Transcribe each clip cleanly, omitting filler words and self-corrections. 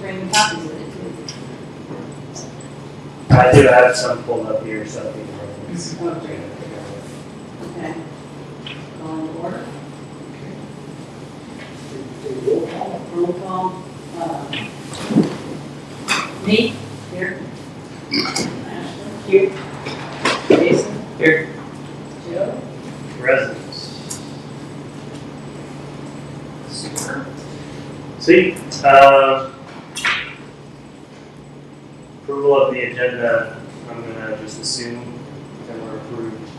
bring copies of it too. I do have some pulled up here, so I think Okay. Call to order. Roll call. Me? Here. Ashley? Here. Jason? Here. Joe? Residents. Super. Sweet. Approval of the agenda, I'm gonna just assume that we're approved.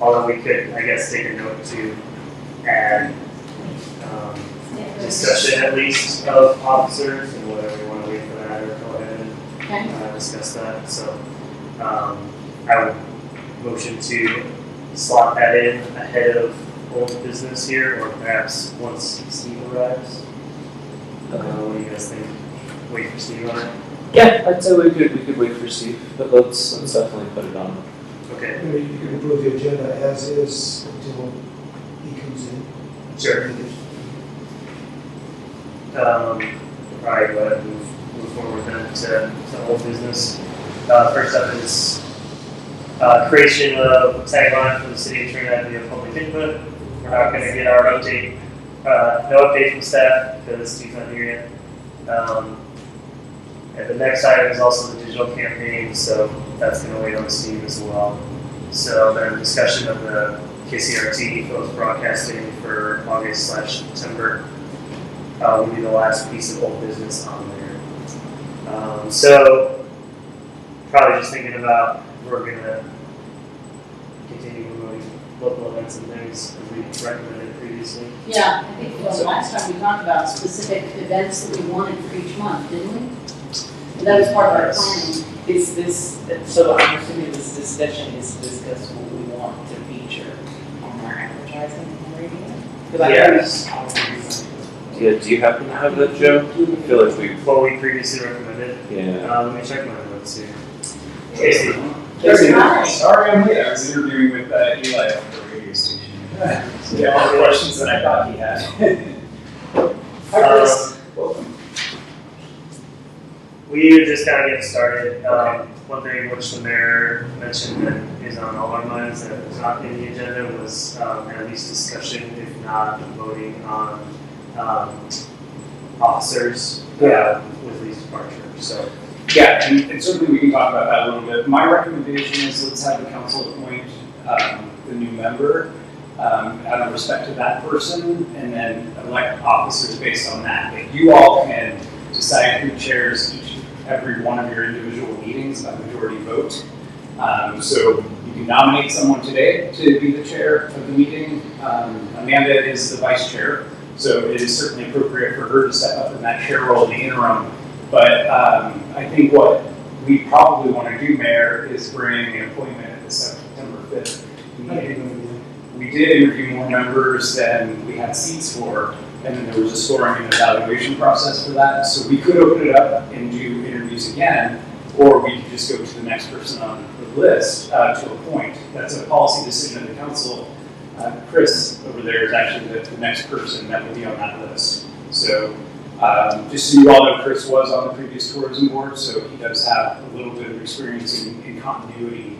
Although we could, I guess, take a note to add discussion at least of officers and whatever we want to wait for that, or go ahead and discuss that. So I would motion to slot that in ahead of old business here, or perhaps once Steve arrives. What do you guys think? Wait for Steve on it? Yeah, I'd say we could wait for Steve, but let's definitely put it on. Okay. Maybe you can approve the agenda as is until he comes in. Sure. All right, go ahead and move forward then to old business. First up is creation of a tagline for the city of Trinidad via public input. We're not going to get our update, no update from staff because Steve's not here yet. And the next item is also the digital campaign, so that's going to wait on Steve as well. So then discussion of the KCRT post broadcasting for August/September will be the last piece of old business on there. So probably just thinking about we're going to continue promoting local events and things as we recommended previously. Yeah, I think last time we talked about specific events that we wanted for each month, didn't we? And that was part of our planning. Is this, so I'm assuming this discussion is to discuss what we want to feature on our advertising and radio? Yes. Yeah, do you happen to have that, Joe? I feel like we. What we previously recommended. Yeah. Let me check my notes here. Casey. Sorry I'm late. I was interviewing with Eli on the radio station. So yeah, all the questions that I thought he had. Hi, Chris. Welcome. We were just kind of getting started. One thing which the mayor mentioned that is on all our minds that was not in the agenda was at least discussion, if not voting on officers with Lee's departure. So. Yeah, and certainly we can talk about that a little bit. My recommendation is let's have the council appoint the new member out of respect to that person, and then elect officers based on that. But you all can decide who chairs every one of your individual meetings by majority vote. So you can nominate someone today to be the chair of the meeting. Amanda is the vice chair, so it is certainly appropriate for her to step up in that chair role in the interim. But I think what we probably want to do, Mayor, is bring an appointment at the September 5th meeting. We did interview more members than we had seats for, and then there was a scoring and evaluation process for that. So we could open it up and do interviews again, or we could just go to the next person on the list to appoint. That's a policy decision of the council. Chris over there is actually the next person that will be on that list. So just so you all know, Chris was on the previous tourism board, so he does have a little bit of experience in continuity,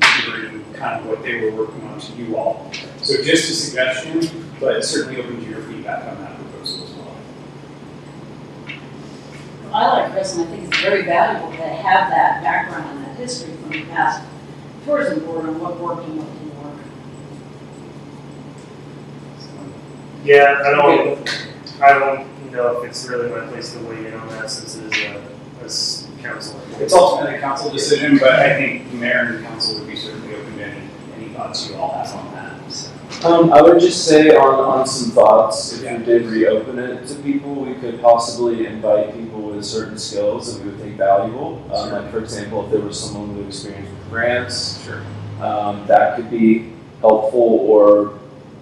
considering kind of what they were working on to you all. So just a suggestion, but certainly open to your feedback on that proposal as well. I like Chris, and I think it's very valuable to have that background and that history from the past tourism board on what worked and what didn't work. Yeah, I don't know if it's really my place to weigh in on that since it is a council. It's ultimately a council decision, but I think the mayor and the council would be certainly open to any thoughts you all have on that. So. I would just say on some thoughts, if we did reopen it to people, we could possibly invite people with certain skills that we would think valuable. Like for example, if there was someone with experience with grants, that could be helpful, or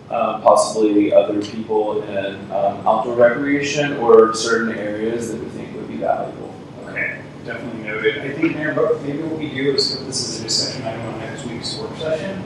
possibly other people in outdoor recreation or certain areas that we think would be valuable. Okay, definitely noted. I think, Mayor, maybe what we do is put this as a discussion item on next week's work session.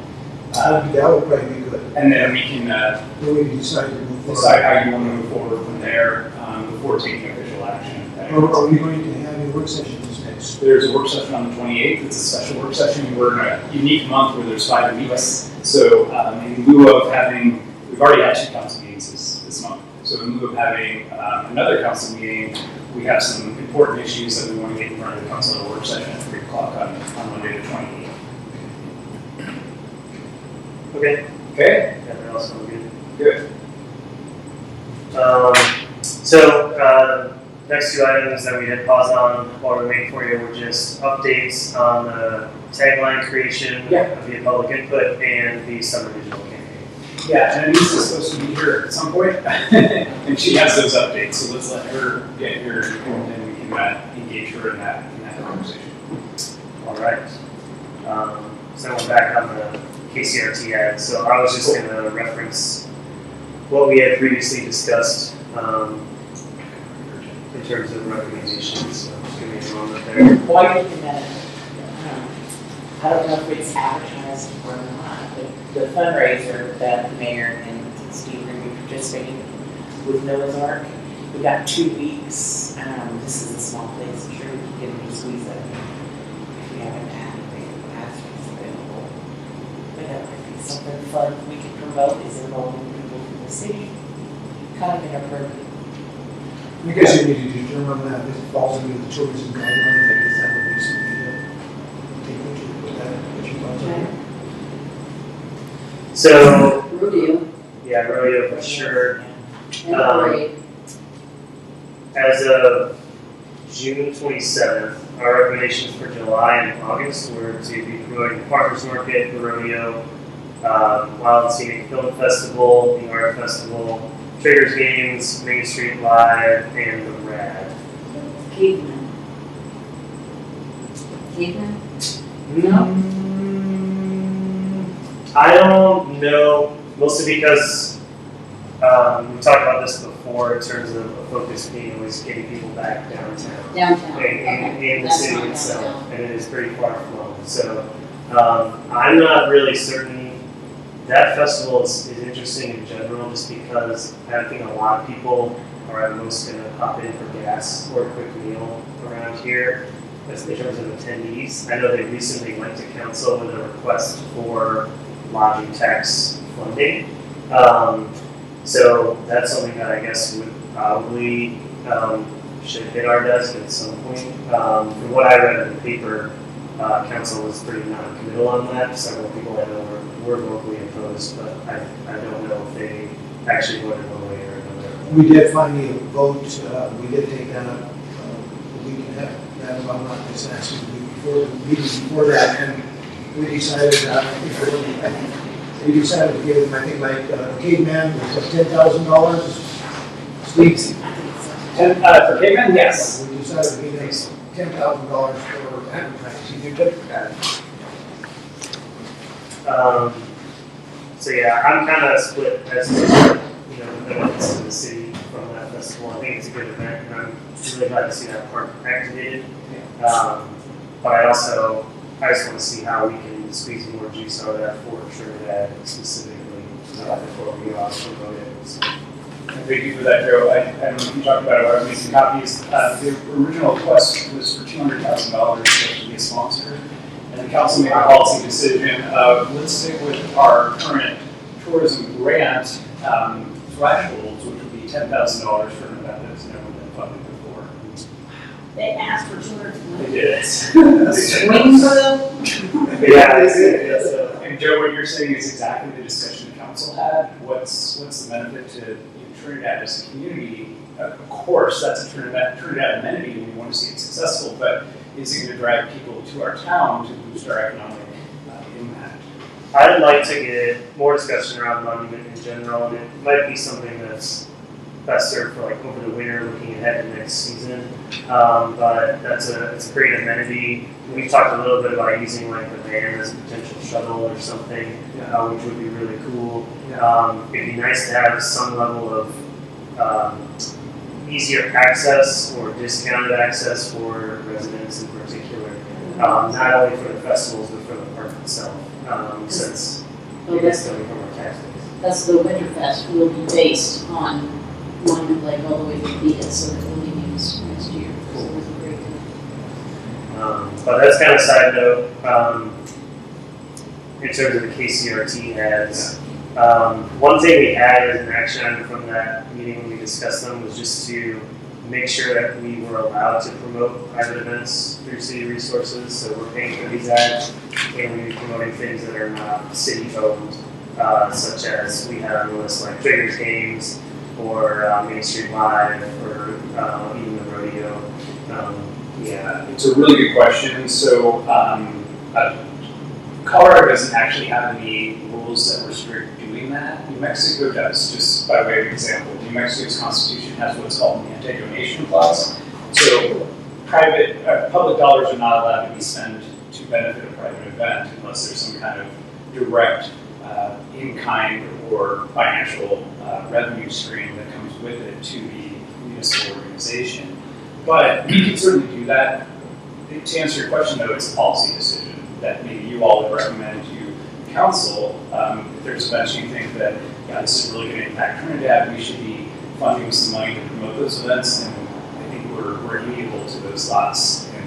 That would probably be good. And then we can Then we can decide to move forward. decide how you want to move forward from there before taking official action. Or are we going to have a work session this next? There's a work session on the 28th. It's a special work session. We're in a unique month where there's 5 weeks. So in lieu of having, we've already had 2 council meetings this month. So in lieu of having another council meeting, we have some important issues that we want to get in front of the council at a work session at 3 o'clock on Monday the 28th. Okay. Okay? Everything else sounds good. Good. Next 2 items that we had paused on while we're waiting for you were just updates on the tagline creation via public input and the summer digital campaign. Yeah, and Anissa's supposed to be here at some point, and she has those updates, so let's let her get here, and we can engage her in that conversation. All right. So we're back on the KCRT ad. So I was just going to reference what we had previously discussed in terms of recommendations. So just give me a moment there. While you're looking at it, I don't know if it's advertised or not, but the fundraiser that the mayor and Steve are going to be participating with Noah's Ark, we've got 2 weeks. This is a small place, I'm sure we can get them to squeeze it. If we haven't had anything, passwords available. But that might be something fun we can promote is involving people from the city. Kind of inappropriate. I guess you need to determine that if it falls into the tourism guidelines, I guess that would be something to take into what you thoughts on. So, Rodeo, yeah, rodeo for sure. and parade. As of June 27th, our recommendations for July and August were to be promoting the farmers market, the rodeo, Wild and Scenic Film Festival, the Art Festival, Traders Games, Main Street Live, and the RAD. Caveman. Caveman? No. I don't know, mostly because we talked about this before in terms of a focus being always getting people back downtown. Downtown. In the That's city not itself, downtown. and it is pretty far flung. So I'm not really certain. That festival is interesting in general just because I think a lot of people are at most going to pop in for gas or a quick meal around here as in terms of attendees. I know they recently went to council with a request for lodging tax funding. So that's something that I guess would probably should hit our desk at some point. From what I read in the paper, council was pretty non-committal on that. Several people I know were vocally opposed, but I don't know if they actually voted one way or another. We did finally vote, we did take that up, we can have that about not this last week before, the meeting before that, and we decided, we decided to give them, I think, like, Caveman was $10,000. Steve? For Caveman, yes. We decided to give them $10,000 for advertising. You took that. So yeah, I'm kind of split as to the benefits to the city from that festival. I think it's a good event, and I'm really glad to see that park activated. But I just want to see how we can squeeze more juice out of that for Trinidad specifically before we promote it. So. Thank you for that, Joe. I don't know if you talked about it, I made some copies. The original request was for $200,000 to be a sponsor. And the council made a policy decision of let's stick with our current tourism grant thresholds, which would be $10,000 for an event that's never been funded before. They asked for 200. They did. Swing for them? Yeah, so. And Joe, what you're saying is exactly the discussion the council had. What's the benefit to Trinidad as a community? Of course, that's a Trinidad amenity, and we want to see it successful, but is it going to drive people to our town to boost our economic impact? I'd like to get more discussion around monument in general, and it might be something that's best served for like over the winter, looking ahead to next season. But it's a great amenity. We've talked a little bit about using like the van as a potential shuttle or something, which would be really cool. It'd be nice to have some level of easier access or discounted access for residents in particular, not only for the festivals but for the park itself, since it is coming from our tax base. That's the Winterfest will be based on Monument Lake all the way to Vita, so that will be used next year. But that's kind of a side note. In terms of the KCRT ads, one thing we had as an action item from that meeting when we discussed them was just to make sure that we were allowed to promote private events through city resources. So we're paying for these ads, and we're promoting things that are not city owned, such as we have on the list like Traders Games or Main Street Live or even the rodeo. Yeah, it's a really good question. So Colorado doesn't actually have any rules that restrict doing that. New Mexico does, just by way of example. New Mexico's constitution has what's called an anti-donation clause. So public dollars are not allowed to be spent to benefit a private event unless there's some kind of direct in-kind or financial revenue stream that comes with it to the municipal organization. But we can certainly do that. To answer your question, though, it's a policy decision that maybe you all would recommend to council. If there's events you think that this is really going to impact Trinidad, we should be funding with some money to promote those events, and I think we're amenable to those thoughts and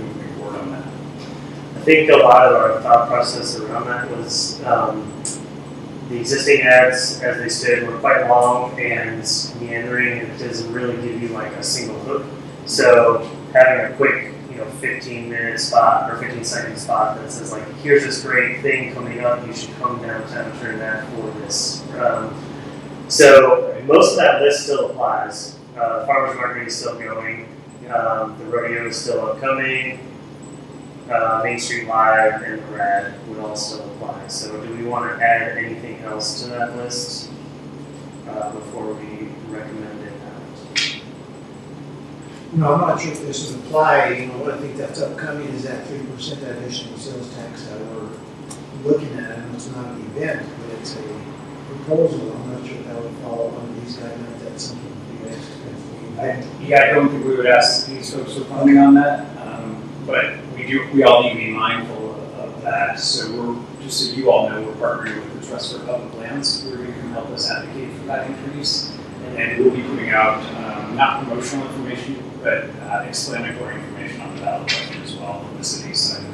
moving forward on that. I think a lot of our thought process around that was the existing ads, as they stood, were quite long and meandering, and it doesn't really give you like a single hook. So having a quick 15-minute spot or 15-second spot that says like, here's this great thing coming up, you should come downtown Trinidad for this. So most of that list still applies. Farmers Market is still going. The rodeo is still upcoming. Main Street Live and the RAD would all still apply. So do we want to add anything else to that list before we recommend it? No, I'm not sure if this would apply. What I think that's upcoming is that 3% additional sales tax that we're looking at. I know it's not an event, but it's a proposal. I'm not sure if that would fall under these guidelines. That's something you guys can. I don't think we would ask these folks for funding on that, but we all need to be mindful of that. So we're, just so you all know, we're partnering with the Trust for Public Lands, who are going to help us advocate for that increase. And we'll be putting out not promotional information, but explanatory information on the ballot question as well from the city side.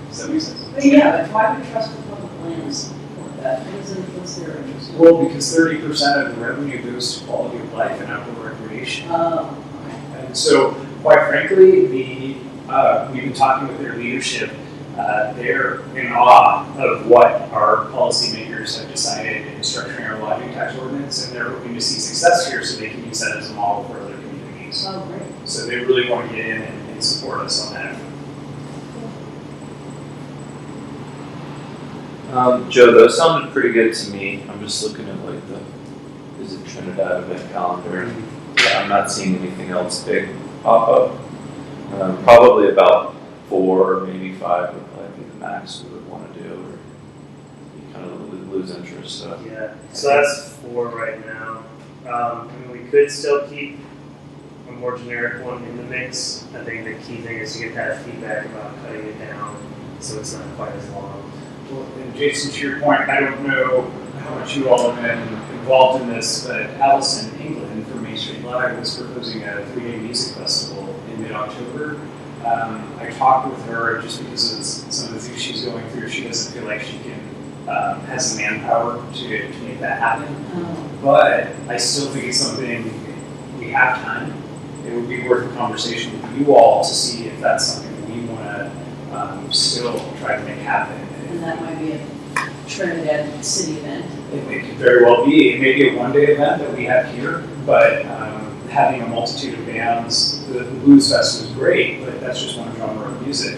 Does that make sense? But yeah, but why would Trust for Public Lands support that? What's their interest? Well, because 30% of the revenue goes to quality of life and outdoor recreation. Oh, okay. And so, quite frankly, we've been talking with their leadership. They're in awe of what our policymakers have decided in structuring our lodging tax ordinance, and they're hoping to see success here so they can use that as a model for other communities. Oh, great. So they really want to get in and support us on that. Joe, those sounded pretty good to me. I'm just looking at like the Visit Trinidad event calendar. Yeah, I'm not seeing anything else big pop up. Probably about 4, maybe 5 would probably be the max we would want to do, or you kind of lose interest. So. Yeah, so that's 4 right now. I mean, we could still keep a more generic one in the mix. I think the key thing is to get that feedback about cutting it down so it's not quite as long. Well, and Jason, to your point, I don't know how much you all have been involved in this, but Allison England from Main Street Live was proposing a 3-day music festival in mid-October. I talked with her just because of some of the things she's going through. She doesn't feel like she can has the manpower to make that happen. But I still think it's something we have time. It would be worth a conversation with you all to see if that's something we want to still try to make happen. And that might be a Trinidad city event. It could very well be. It may be a one-day event that we have here, but having a multitude of bands, the Blues Fest was great, but that's just one genre of music.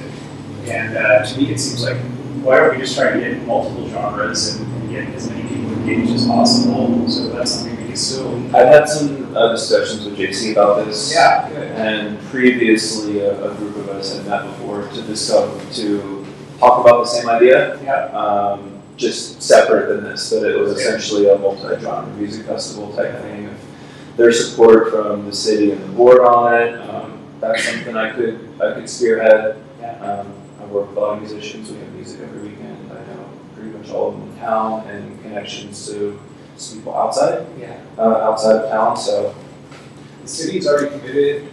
And to me, it seems like, why don't we just try to get multiple genres and get as many people engaged as possible? So that's something we can still. I've had some discussions with JC about this. Yeah, good. And previously, a group of us had met before to talk about the same idea. Yeah. Just separate than this, but it was essentially a multi-genre music festival type thing. If there's support from the city and the board on it, that's something I could spearhead. Yeah. I work with a lot of musicians. We have music every weekend. I know pretty much all of them in town and connections to some people outside. Yeah. Outside of town. So the city's already committed,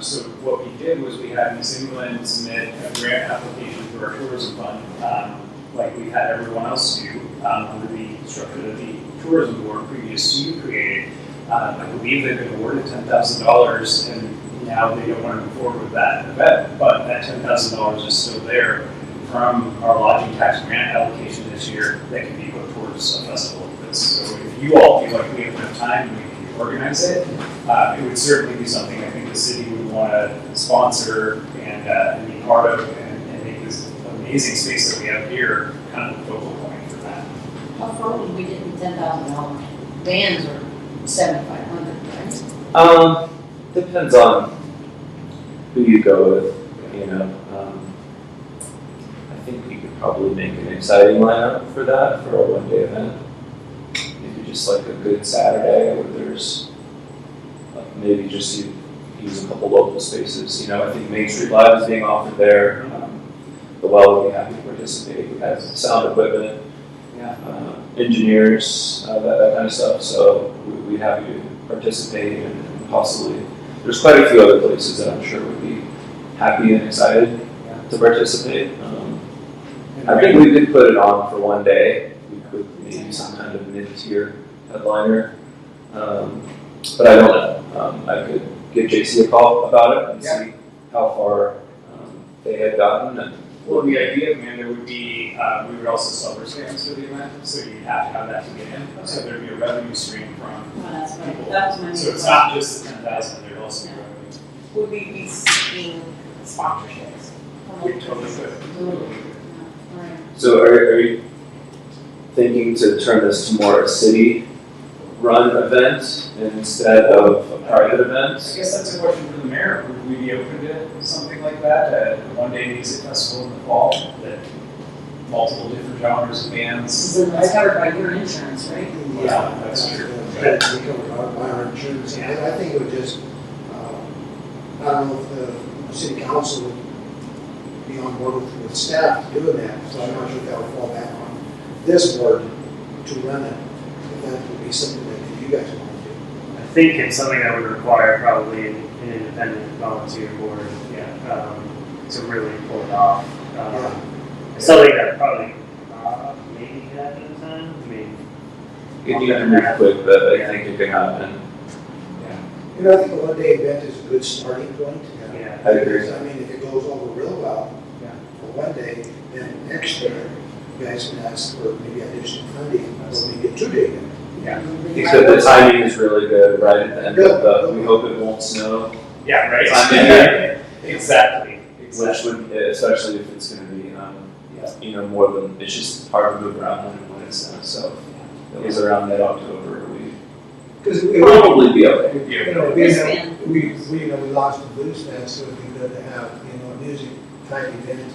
so what we did was we had Ms. England submit a grant application to our tourism fund, like we've had everyone else do, under the structure that the tourism board previous to you created. I believe they've been awarded $10,000, and now they don't want to move forward with that event, but that $10,000 is still there from our lodging tax grant allocation this year that can be put towards a festival like this. So if you all feel like we have enough time and we can organize it, it would certainly be something I think the city would want to sponsor and be part of and make this amazing space that we have here kind of the focal point for that. How far would we get in $10,000? Bands are $7,500, right? Depends on who you go with, you know. I think we could probably make an exciting lineup for that, for a one-day event. Maybe just like a good Saturday where there's maybe just you use a couple local spaces. You know, I think Main Street Live is being offered there. The Well would be happy to participate. We have sound equipment, engineers, that kind of stuff. So we'd be happy to participate and possibly. There's quite a few other places that I'm sure would be happy and excited to participate. I think we could put it on for one day. We could maybe some kind of mid-tier headliner, but I don't know. I could give JC a call about it and see how far they had gotten. And well, the idea, Amanda, would be we would also sell wristbands for the event, so you'd have to have that to get in. So there'd be a revenue stream from That's right. That was my main So it's question. not just the 10,000, there'd also be revenue. Would we be seeking sponsorships? We totally could. Totally. Yeah, all right. so are you thinking to turn this to more a city-run event instead of a private event? I guess that's a question for the mayor. Would we be open to something like that, a one-day music festival in the fall that multiple different genres of bands? It's covered by your insurance, right? Yeah, that's true. That we covered by our insurance, and I think it would just, I don't know if the city council would be on board with staff doing that, so I'm not sure if that would fall back on this board to run it, if that would be something that you guys want to do. I think it's something that would require probably an independent volunteer board to really pull it off. It's something that probably maybe could happen at the time. I mean, You need to move quick, but I think it can happen. You know, I think a one-day event is a good starting point. yeah. I agree. Because, I mean, if it goes over real well, for one day, then next year, you guys can ask for maybe additional funding, or maybe a 2-day event. Except the timing is really good, right at the end of the, we hope it won't snow. Yeah, right. Timing, Exactly. which would, especially if it's gonna be, you know, more than, it's just hard to move around when it snows, so if it was around mid-October, we'd Because probably be okay. Would be you okay. know, Band. we lost the blues fest, so it'd be good to have, a music type event,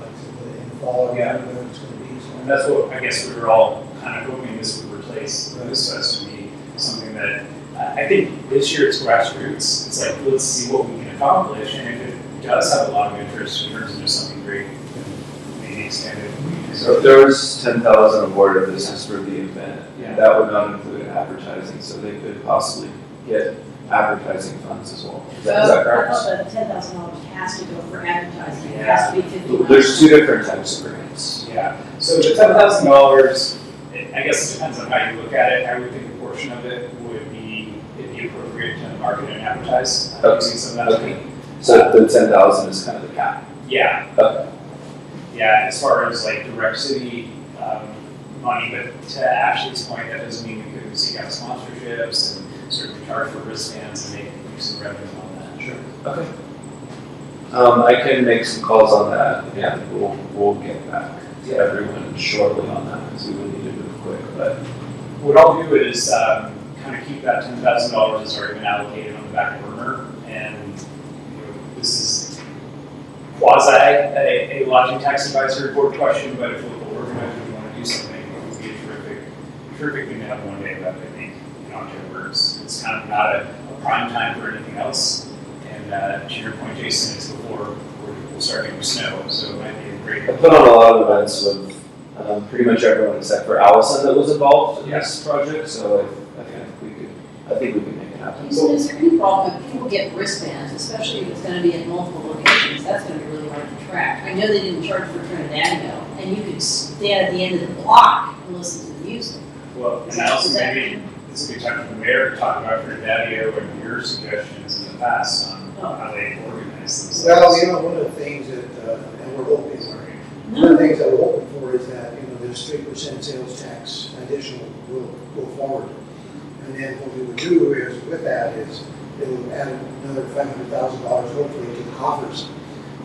like in the fall, or whatever it's gonna be, so. And that's what I guess we were all kind of hoping this would replace the Blues Fest to be something that I think this year it's grassroots. It's like, let's see what we can accomplish, and if it does have a lot of interest in terms of just something great, then maybe expand it. So if there was 10,000 awarded, this is for the event, Yeah. that would not include advertising, so they could possibly get advertising funds as well. Is that I correct? thought that $10,000 has to go for advertising, it has to be 50. There's two different types of grants. Yeah, so the $10,000, I guess it depends on how you look at it. I would think a portion of it would be, it'd be appropriate to market and advertise. Okay. Using some of that money. So the 10,000 is kind of the cap. Yeah, Okay. yeah, as far as like direct city money, but to Ashley's point, that doesn't mean we couldn't seek out sponsorships and sort of charge for wristbands and make some revenue on that. Sure. Okay. I can make some calls on that, and we'll get back to everyone shortly on that, because we would need to move quick, but. What I'll do is kind of keep that $10,000 that's already been allocated on the back burner, and this is quasi a lodging tax advisory board question, but if local organizers want to do something, it would be a terrific thing to have one day event, I think, in October. It's kind of not a prime time for anything else, and to your point, Jason, it's before we'll start getting snow, so it might be a great. I put on a lot of events with pretty much everyone except for Allison that was involved in this project, so I think we could make it happen. So is there any problem if people get wristbands, especially if it's gonna be at multiple locations, that's gonna be really hard to track. I know they didn't charge for Trinidad, and you could stand at the end of the block and listen to the music. Well, and also maybe it's a good time for the mayor to talk about Trinidad and your suggestions in the past on how they organize themselves. Well, you know, one of the things that, and we're hoping, one of the things that we're hoping for is that, you know, this 3% sales tax additional will go forward. And then what we would do is, with that, is it will add another $500,000 hopefully to the coffers.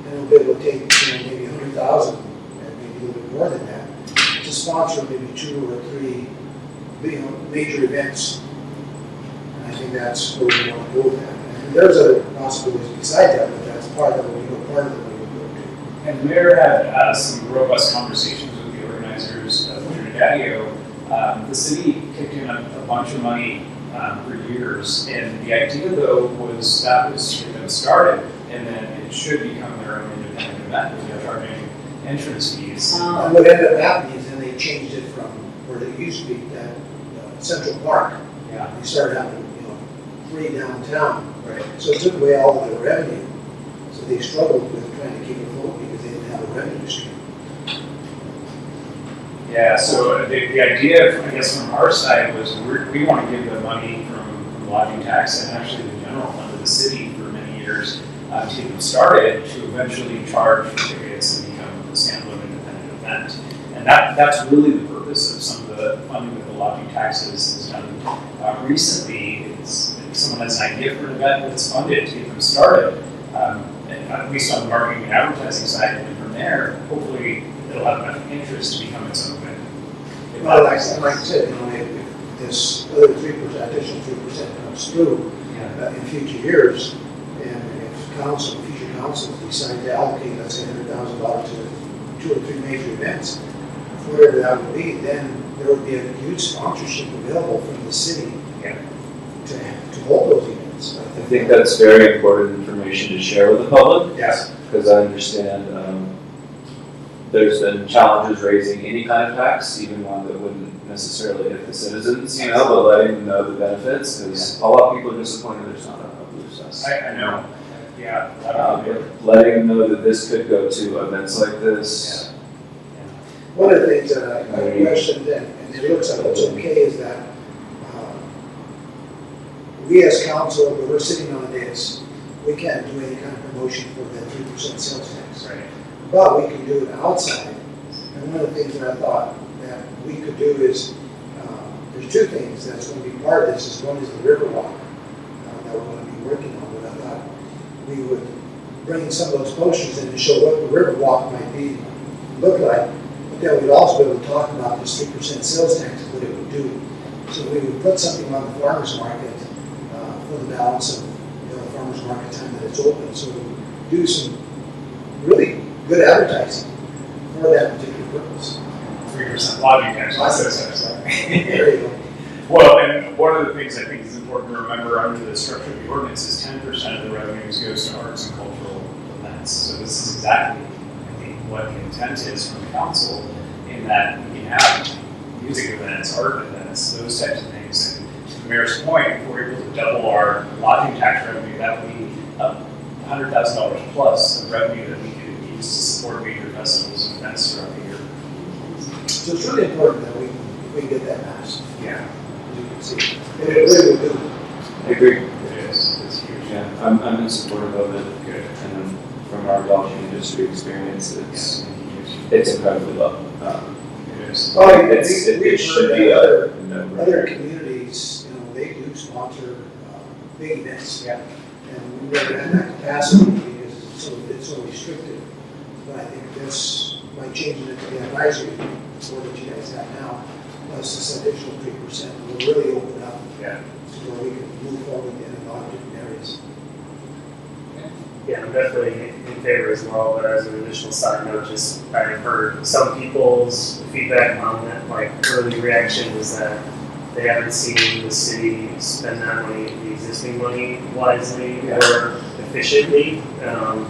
And we'll be able to take, you know, maybe 100,000, and maybe a little bit more than that, to sponsor maybe 2 or 3, you know, major events. And I think that's where we want to go with that. And there's other possibilities besides that, but that's part of it, you know, part of it we will go to. And the mayor had some robust conversations with the organizers of Trinidad. The city kicked in a bunch of money for years, and the idea though was that was to get them started, and then it should become their own independent event where they're charging entrance fees. And what ended up happening is then they changed it from where they used to be, that Central Park. Yeah. They started having, you know, 3 downtown. Right. So it took away all of their revenue. So they struggled with trying to keep it afloat because they didn't have a revenue stream. Yeah, so the idea, I guess, from our side was we want to give the money from lodging tax and actually the general fund of the city for many years to get them started, to eventually charge for tickets and become a standalone independent event. And that's really the purpose of some of the funding that the lodging taxes has done recently. It's someone has an idea for an event that's funded to get them started, and at least on the marketing and advertising side, and from there, hopefully it'll have enough interest to become its own thing. Well, like I said, you know, if this other 3%, additional 3% comes through in future years, and if future councils decide to allocate, let's say, $100,000 to 2 or 3 major events, whatever that would be, then there would be a huge sponsorship available from the city to hold those events. I think that's very important information to share with the public. Yes. Because I understand there's been challenges raising any kind of tax, even one that wouldn't necessarily hit the citizens, you know, but letting them know the benefits, because a lot of people are disappointed there's not a blue cess. I know. Yeah. But letting them know that this could go to events like this. One of the things that I questioned, and it looks like it's okay, is that we as council, when we're sitting on this, we can't do any kind of promotion for that 3% sales tax. Right. But we can do it outside. And one of the things that I thought that we could do is, there's 2 things that's going to be part of this. One is the Riverwalk that we're going to be working on. But I thought we would bring some of those posters in to show what the Riverwalk might look like. But then we'd also be able to talk about this 3% sales tax and what it would do. So we would put something on the farmer's market for the balance of the farmer's market time that it's open. So we do some really good advertising for that particular purpose. 3% lodging tax. There you go. Well, and one of the things I think is important to remember under the structure of the ordinance is 10% of the revenues goes to arts and cultural events. So this is exactly, I think, what the intent is from the council, in that we can have music events, art events, those types of things. And to the mayor's point, if we're able to double our lodging tax revenue, that would be $100,000 plus of revenue that we could use to support major festivals and events throughout the year. So it's really important that we get that passed, Yeah, as you can see. And it really will do. I agree. it is. It's huge. Yeah, I'm in support of it. Good. And from our lodging industry experience, it's incredibly low. It is. Oh, It should be other no-brainer. communities, you know, they do sponsor big events. Yeah. And we never had that capacity because it's so restricted. But I think this, by changing it to the advisory board that you guys have now, plus this additional 3%, will really open up Yeah. to where we can move forward in a lot of different areas. Yeah, I'm definitely in favor as well, but as an additional side note, just I've heard some people's feedback on that, like early reaction was that they haven't seen the city spend that money, the existing money, wisely or efficiently, and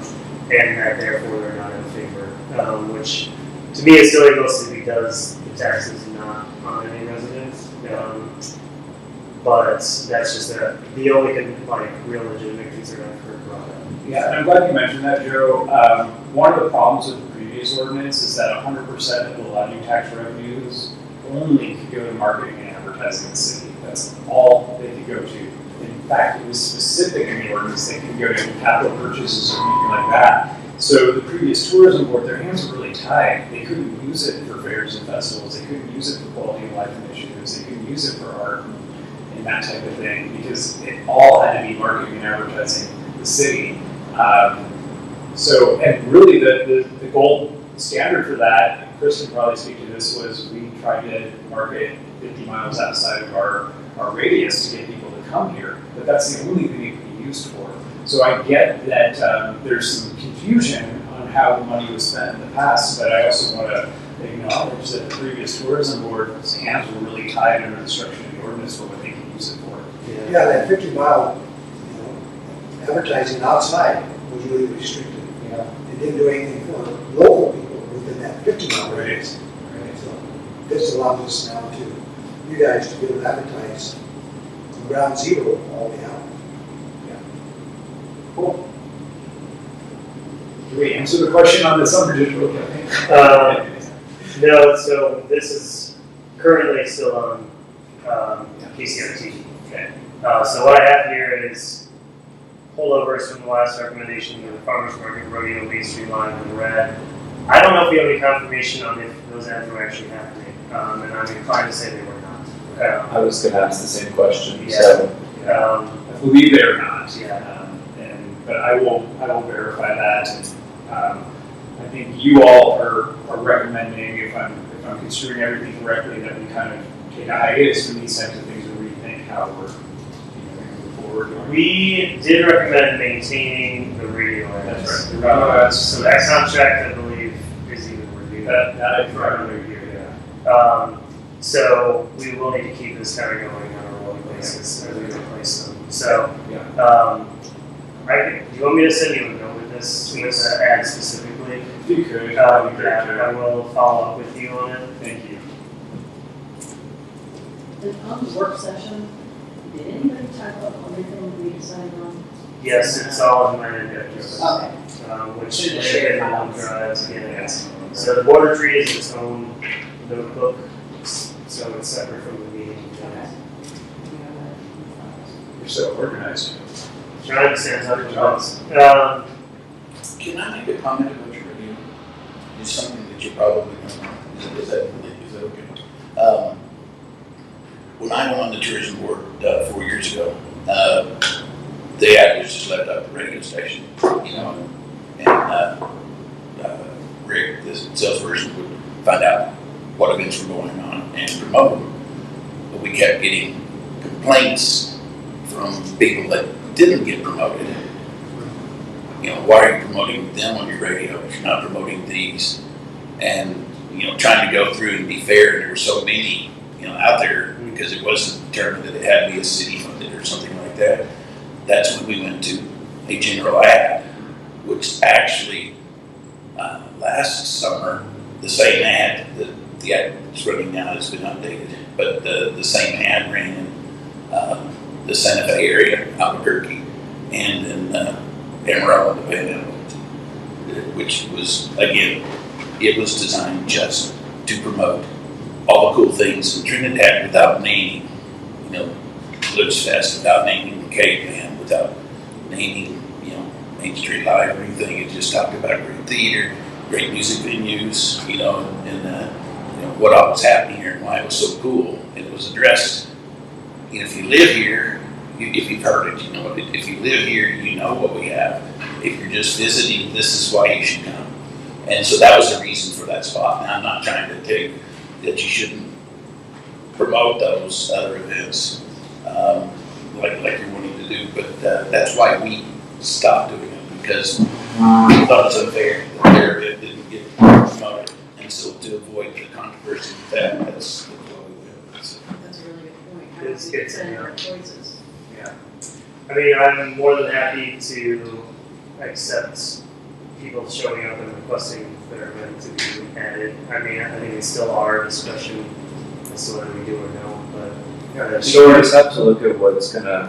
that therefore they're not in favor, which to me is silly, mostly because the tax is not on any residents. but that's just the only real legitimate concern I've heard brought up. Yeah, and I'm glad you mentioned that, Joe. One of the problems with the previous ordinance is that 100% of the lodging tax revenues only could go to marketing and advertising in the city. That's all they could go to. In fact, it was specific in the ordinance they could go to capital purchases or anything like that. So the previous tourism board, their hands were really tied. They couldn't use it for fairs and festivals. They couldn't use it for quality of life initiatives. They couldn't use it for art and that type of thing because it all had to be marketing and advertising the city. And really the gold standard for that, and Chris can probably speak to this, was we tried to market 50 miles outside of our radius to get people to come here, but that's the only thing it can be used for. So I get that there's some confusion on how the money was spent in the past, but I also want to acknowledge that the previous tourism board's hands were really tied under the structure of the ordinance for what they can use it for. Yeah, that 50-mile, advertising outside was really restricted. Yeah. It didn't do anything for local people within that 50-mile radius. Right. So this allows us now to, you guys to be able to advertise from ground zero all the way out. Cool. Do we answer the question on the summer digital campaign? No, so this is currently still on KCRT. Okay. So what I have here is holdovers from the last recommendation of the farmers market rodeo Main Street line in red. I don't know if we have any confirmation on if those ads were actually happening, and I'm inclined to say they were not. I was going to ask the same question. Yeah. So, I believe they're not. Yeah. But I will verify that. And, I think you all are recommending, if I'm construing everything correctly, that we kind of take a hiatus from these types of things and rethink how we're moving forward. We did recommend maintaining the radio ads. That's right. So that contract, I believe, is even reviewed. That for another year, yeah. So we will need to keep this kind of going on a rolling basis as we replace them. So, Yeah. do you want me to send you a note with this, with the ad specifically? If you could, Yeah, that'd be great. I will follow up with you on it. Thank you. And on the work session, did anybody type up everything we decided on? Yes, it's all in my address. Okay. Which Should is share Google files. Drives, yeah. So the border tree is its own notebook, so it's separate from the meeting. Okay. You're so organized. Trying to stand up Good to job. Can I make a comment about your radio? It's something that you probably don't know. Is that okay? When I went on the tourism board 4 years ago, the ad was just left out the radio station, and Rick, the salesperson, would find out what events were going on and promote them. But we kept getting complaints from people that didn't get promoted. Why are you promoting them on your radio if you're not promoting these? And, trying to go through and be fair, and there were so many, out there, because it wasn't determined that it had to be a city funded or something like that. That's when we went to a general ad, which actually, last summer, the same ad, the ad that's running now has been updated, but the same ad ran in the Santa Fe area, Albuquerque, and in Amarillo, which was, again, it was designed just to promote all the cool things in Trinidad without naming, Blues Fest, without naming the Caveman, without naming, Main Street Live or anything. It just talked about great theater, great music venues, and what all was happening here and why it was so cool. And it was addressed, if you live here, if you've heard it, if you live here, you know what we have. If you're just visiting, this is why you should come. And so that was the reason for that spot. Now, I'm not trying to tell you that you shouldn't promote those other events like you're wanting to do, but that's why we stopped doing it, because we thought it was unfair that their event didn't get promoted. And so to avoid the controversy with that, that's why we do it. So, That's a really good point. How It's do good we to send know. our choices? I'm more than happy to accept people showing up and requesting their event to be added. I think it's still our discussion as to whether we do or no, but So we just have to look at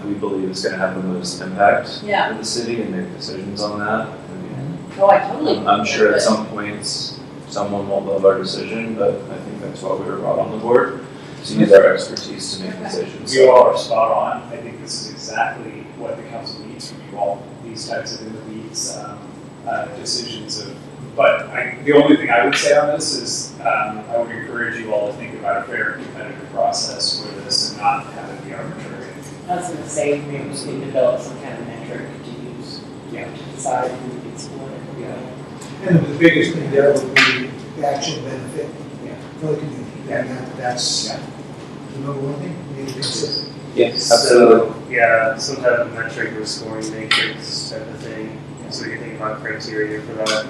we believe is gonna have the most impact Yeah. in the city and make decisions on that. I mean, Oh, I totally. I'm sure agree. at some points, someone won't love our decision, but I think that's why we were brought on the board, to use our expertise to make decisions. You all are spot on. I think this is exactly what the council needs from you all, these types of in the weeds decisions of, the only thing I would say on this is, I would encourage you all to think about a fair and competitive process for this and not have it be arbitrary. I was gonna say, maybe we just need to develop some kind of metric to use, Yeah. to decide who gets what. And the biggest thing there would be the actual benefit Yeah. for the community. And that's Yeah. the number one thing we need to consider. Yes, absolutely. So, yeah, some type of metric or scoring matrix type of thing, so we can think about criteria for that.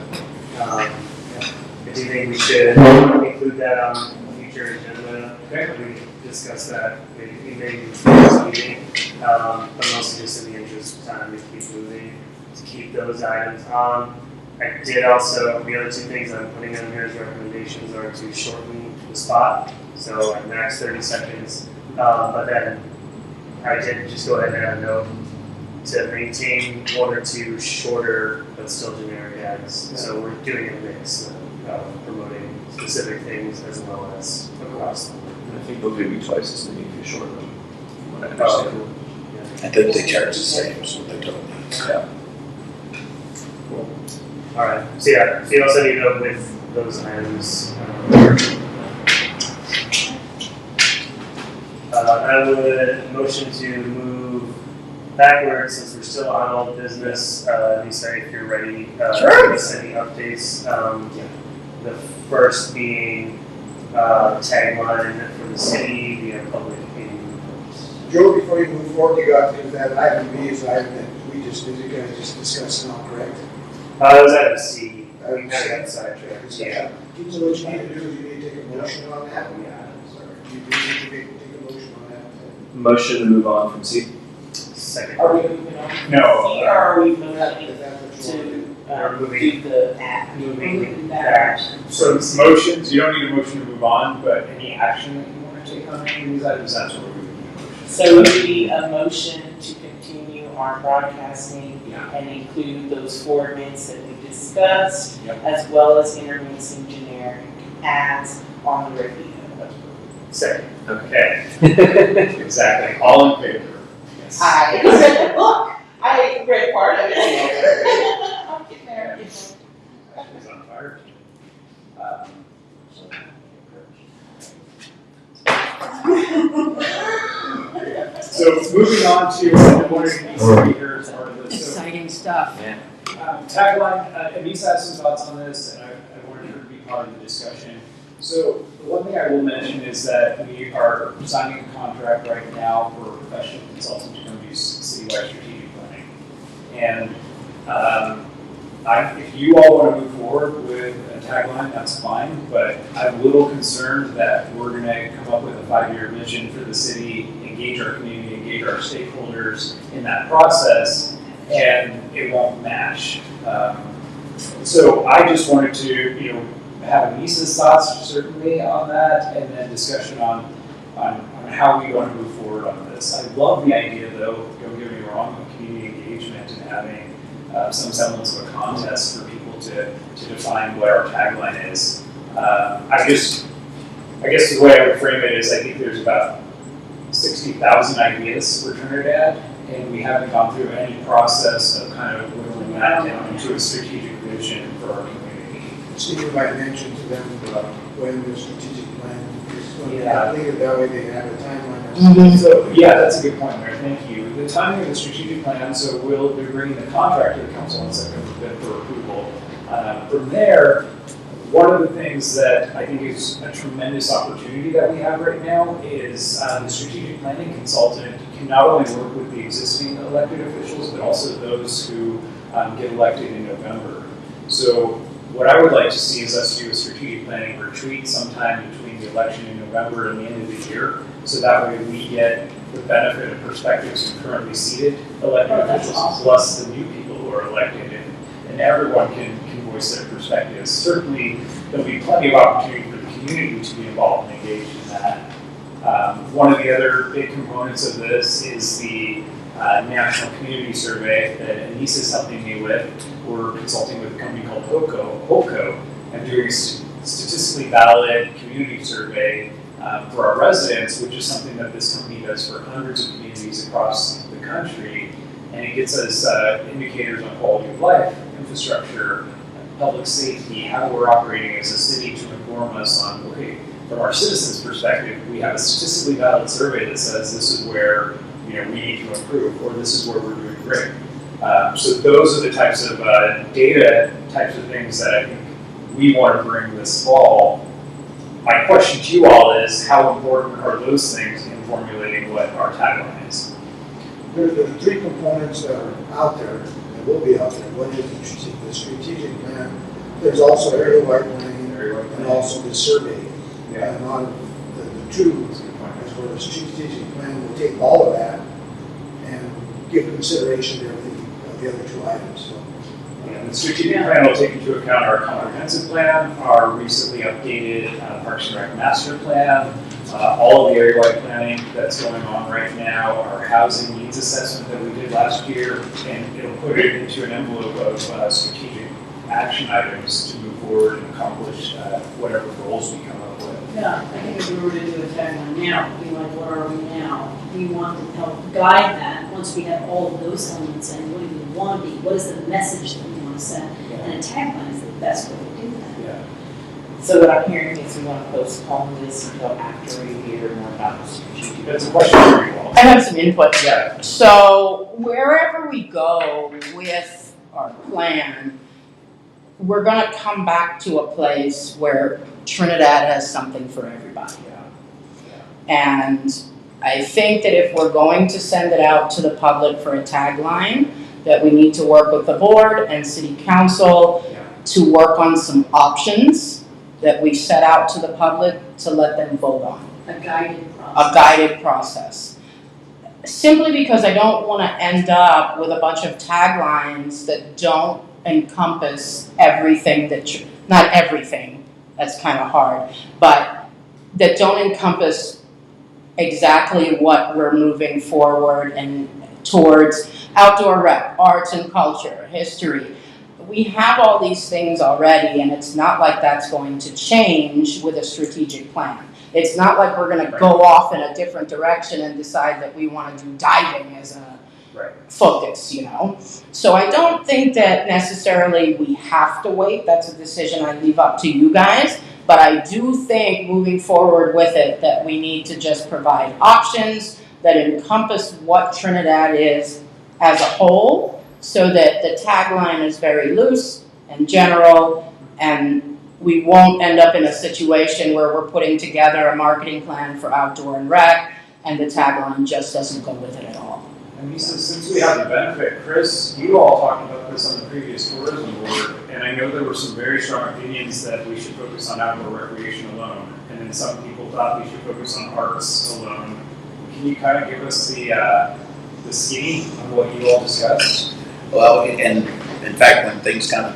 Do you think we should include that on a future agenda? Okay. We discuss that, maybe this meeting, but mostly just in the interest of time to keep moving, to keep those items on. I did also, the other two things I'm putting on here as recommendations are to shorten the spot, so like max 30 seconds. But then I did just go ahead and add a note to maintain one or two shorter but still generic ads. So we're doing a mix of promoting specific things as well as across the board. I think they'll be twice as many if you shorten them, from what I understand. I think they charge the same, is what they told me. Yeah. All right, so yeah, so you also need to know with those items. I would motion to move backwards since we're still on old business. Lisa, if you're ready, Sure. give us any updates. The first being tagline for the city via public opinion. Joe, before you move forward, you got to that item B is item that we just, did you guys just discussed now, correct? It was item C. We kind of got sidetracked. Yeah. So what you need to do is you need to take a motion on that. Yeah. Sorry. You do need to take a motion on that. Motion to move on from C. Second. Are we moving on? No. Or are we moving Is that what you want to do? to, We're moving do the app? moving back. So motions, you don't need a motion to move on, but any action that you want to take on any of these items, that's what we're moving to. So it would be a motion to continue our broadcasting Yeah. and include those 4 events that we discussed, Yep. as well as intermixing generic ads on the radio. Second. Okay. Exactly. All in favor? Yes. Look, I read part of it. I'm getting there. She's on fire. So moving on to, I'm wondering if Lisa here as part of this. So, Exciting stuff. tagline, Anissa has some thoughts on this, and I wanted her to be part of the discussion. So the one thing I will mention is that we are signing a contract right now for a professional consultant to come do citywide strategic planning. And if you all want to move forward with a tagline, that's fine, but I'm a little concerned that we're going to come up with a 5-year vision for the city, engage our community, engage our stakeholders in that process, and it won't match. So I just wanted to, have Anissa's thoughts certainly on that, and then discussion on how we want to move forward on this. I love the idea, though, don't get me wrong, of community engagement and having some semblance of a contest for people to define what our tagline is. I guess the way I would frame it is I think there's about 60,000 ideas for Trinidad, and we haven't gone through any process of kind of whittling that down into a strategic vision for our community. Steve might mention to them when the strategic plan is going to be Yeah. completed, that way they have a timeline. Mhm. So, yeah, that's a good point, Mayor, thank you. The timing of the strategic plan, so we'll be bringing the contract to the council on second for approval. From there, one of the things that I think is a tremendous opportunity that we have right now is the strategic planning consultant can not only work with the existing elected officials, but also those who get elected in November. So what I would like to see is us do a strategic planning retreat sometime between the election in November and the end of the year. So that way we get the benefit of perspectives from currently seated elected officials, plus the new people who are elected, and everyone can voice their perspectives. Certainly, there'll be plenty of opportunity for the community to be involved and engaged in that. One of the other big components of this is the National Community Survey that Anissa is helping me with. We're consulting with a company called HOCO, and doing a statistically valid community survey for our residents, which is something that this company does for hundreds of communities across the country. And it gets us indicators on quality of life, infrastructure, public safety, how we're operating as a city to inform us on, okay, from our citizens' perspective, we have a statistically valid survey that says this is where we need to improve, or this is where we're doing great. So those are the types of data types of things that I think we want to bring this fall. My question to you all is, how important are those things in formulating what our tagline is? There are three components that are out there, that will be out there. One is the strategic plan. There's also area-wide planning, and also the survey. Yeah. And on the two, as well as strategic plan, will take all of that and give consideration to the other two items. So, And the strategic plan will take into account our comprehensive plan, our recently updated Parks and Rec master plan, all of the area-wide planning that's going on right now, our housing needs assessment that we did last year, and it'll put it into an envelope of strategic action items to move forward and accomplish whatever goals we come up with. Yeah, I think if we were to do a tagline now, it'd be like, what are we now? We want to help guide that, once we have all of those elements in, what do we want to be? What is the message that we want to send? And a tagline is the best way to do that. Yeah. So what I'm hearing is we want to postpone this until after we hear more about the strategic. That's a question for you all. I have some input. Yeah. So wherever we go with our plan, we're gonna come back to a place where Trinidad has something for everybody. And I think that if we're going to send it out to the public for a tagline, that we need to work with the board and city council to work on some options that we set out to the public to let them vote on. A guided process. A guided process. Simply because I don't want to end up with a bunch of taglines that don't encompass everything that, not everything, that's kind of hard, but that don't encompass exactly what we're moving forward and towards outdoor rec, arts and culture, history. We have all these things already, and it's not like that's going to change with a strategic plan. It's not like we're going to go off in a different direction and decide that we want to do diving as a focus, So I don't think that necessarily we have to wait. That's a decision I leave up to you guys. But I do think moving forward with it that we need to just provide options that encompass what Trinidad is as a whole, so that the tagline is very loose and general, and we won't end up in a situation where we're putting together a marketing plan for outdoor and rec, and the tagline just doesn't go with it at all. And Lisa, since we have the benefit, Chris, you all talked about this on the previous tourism board, and I know there were some very strong opinions that we should focus on outdoor recreation alone, and then some people thought we should focus on arts alone. Can you kind of give us the skinny of what you all discussed? Well, and in fact, when things kind of,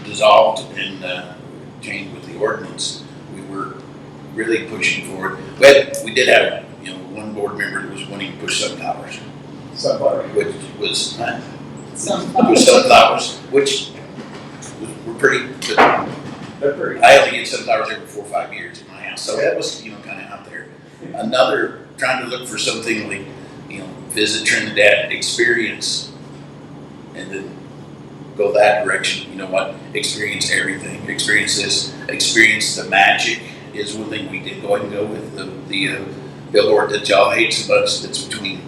dissolved and changed with the ordinance, we were really pushing forward. But we did have, one board member that was wanting to push sunflowers. Which was sunflowers, which were pretty good. They're pretty. I only get sunflowers every 4 or 5 years in my house, so that was, kind of out there. Another, trying to look for something like, visit Trinidad, experience, and then go that direction. You know what? Experience everything. Experience this. Experience the magic is one thing we did go ahead and go with. The billboard that y'all hate so much that's between,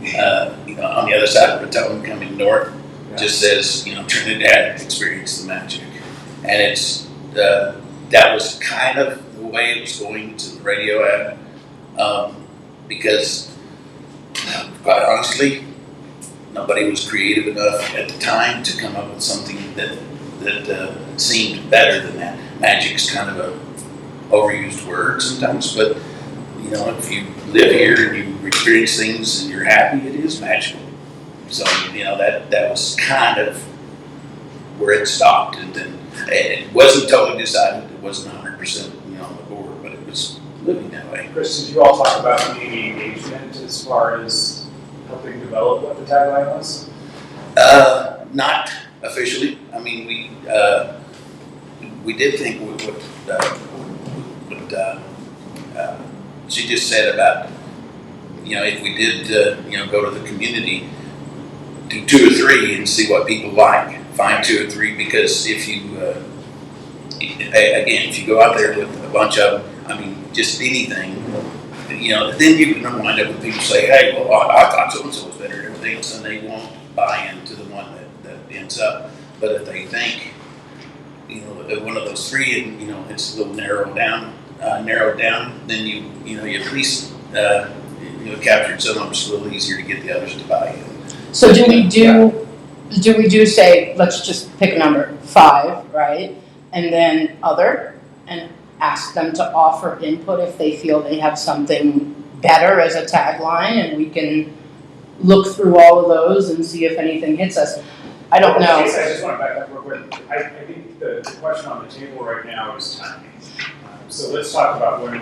on the other side of the town coming north, just says, Trinidad, experience the magic. And it's, that was kind of the way it was going to the radio ad, because quite honestly, nobody was creative enough at the time to come up with something that seemed better than that. Magic's kind of a overused word sometimes, but if you live here and you experience things and you're happy, it is magical. So that was kind of where it stopped, and then it wasn't totally decided. It wasn't 100% on the board, but it was living that way. Chris, did you all talk about community engagement as far as helping develop what the tagline was? Not officially. I mean, we did think what she just said about, if we did, go to the community, do 2 or 3 and see what people like. Find 2 or 3, because if you, again, if you go out there with a bunch of them, I mean, just anything, then you're going to wind up with people say, hey, well, I thought so-and-so was better than everything else, and they won't buy into the one that ends up. But if they think, one of those 3, and, it's a little narrowed down, then you at least, captured some of them. It's a little easier to get the others to buy in. So do we do say, let's just pick a number, 5, right? And then other, and ask them to offer input if they feel they have something better as a tagline, and we can look through all of those and see if anything hits us. I don't know. I just want to back up real quick. I think the question on the table right now is timing. So let's talk about when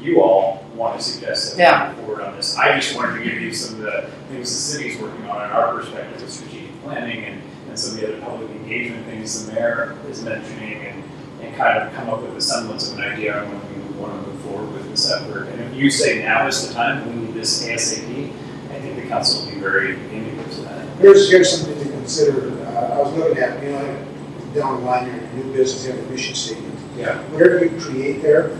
you all want to suggest that we move forward on this. I just wanted to give you some of the things the city's working on in our perspective with strategic planning and some of the other public engagement things the mayor is mentioning, and kind of come up with a semblance of an idea on when we want to move forward with this effort. And if you say now is the time, we need this ASAP, I think the council will be very amenable to that. Here's something to consider. I was looking at, down the line, your new business, you have a mission statement. Yeah. Whatever you create there,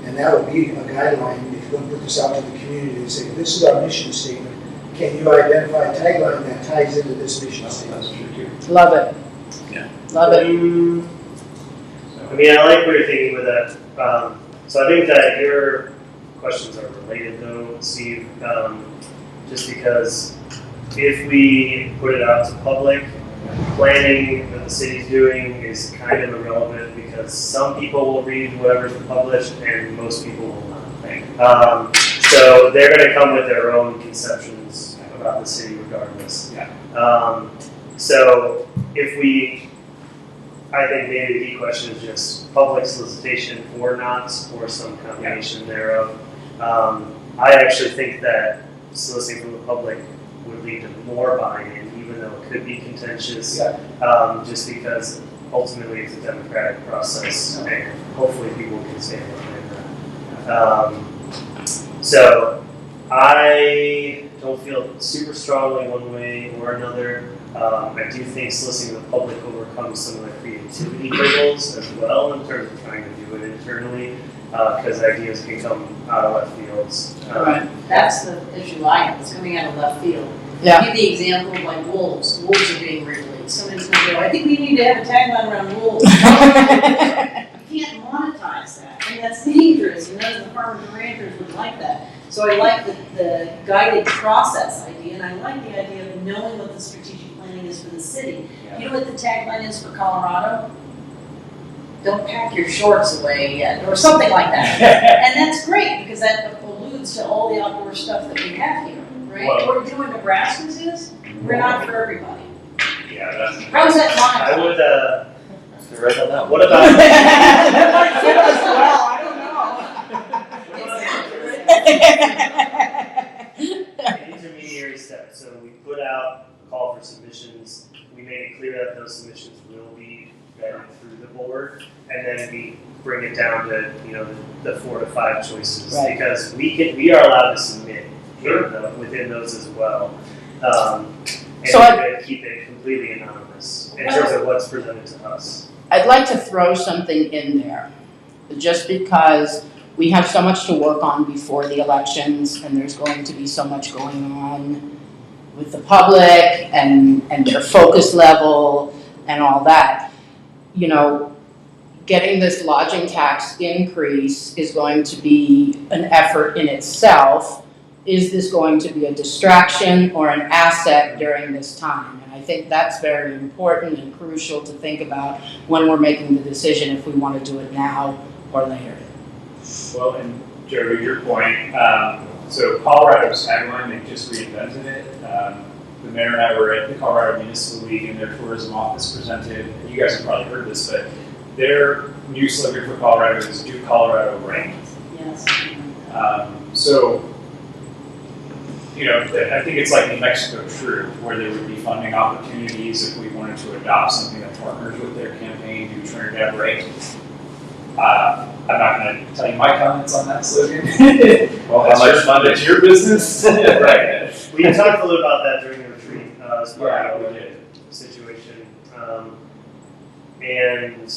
and that would be a guideline if you're going to put this out to the community and say, this is our mission statement. Can you identify a tagline that ties into this mission statement? That's true too. Love it. Yeah. Love it. I mean, I like what you're thinking with that. So I think that your questions are related, though, Steve, just because if we put it out to public, planning that the city's doing is kind of irrelevant, because some people will read whatever's published and most people will not. So they're going to come with their own conceptions about the city regardless. Yeah. So if I think maybe the key question is just public solicitation or not, or some combination thereof. I actually think that soliciting from the public would lead to more buy-in, even though it could be contentious, just because ultimately it's a democratic process, and hopefully people can stand behind that. So I don't feel super strongly one way or another. I do think soliciting the public overcomes some of the creativity hurdles as well in terms of trying to do it internally, because ideas can come out of left fields. Right. That's the issue I have, it's coming out of left field. Yeah. Give the example of like wolves. Wolves are being released. Somebody's going to go, I think we need to have a tagline around wolves. You can't monetize that. I mean, that's dangerous. And none of the farmers and ranchers would like that. So I like the guided process idea, and I like the idea of knowing what the strategic planning is for the city. Yeah. You know what the tagline is for Colorado? Don't pack your shorts away yet, or something like that. And that's great, because that alludes to all the outdoor stuff that we have here, right? Well, What we're doing in Nebraska's is, we're not for everybody. Yeah, that's. How's that I monetized? would, Right on that what about, the intermediary step? So we put out a call for submissions, we make it clear that those submissions will be vetted through the board, and then we bring it down to, the 4 to 5 choices. Right. Because we are allowed to submit within those as well. And So we're going to keep it completely anonymous in terms of what's presented to us. I'd like to throw something in there, just because we have so much to work on before the elections, and there's going to be so much going on with the public and their focus level and all that. Getting this lodging tax increase is going to be an effort in itself. Is this going to be a distraction or an asset during this time? And I think that's very important and crucial to think about when we're making the decision if we want to do it now or later. Well, and Joe, to your point, so Colorado's tagline, they just reinvented it. The mayor and I were at the Colorado Municipal League, and their tourism office presented, and you guys have probably heard this, but their new slogan for Colorado is "Do Colorado Rain." Yes. So, I think it's like New Mexico True, where there would be funding opportunities if we wanted to adopt something that partners with their campaign, do Trinidad right. I'm not going to tell you my comments on that slogan. Well, how much money? It's your business. Right. We talked a little about that during the retreat, as part of Yeah, the we did. situation. And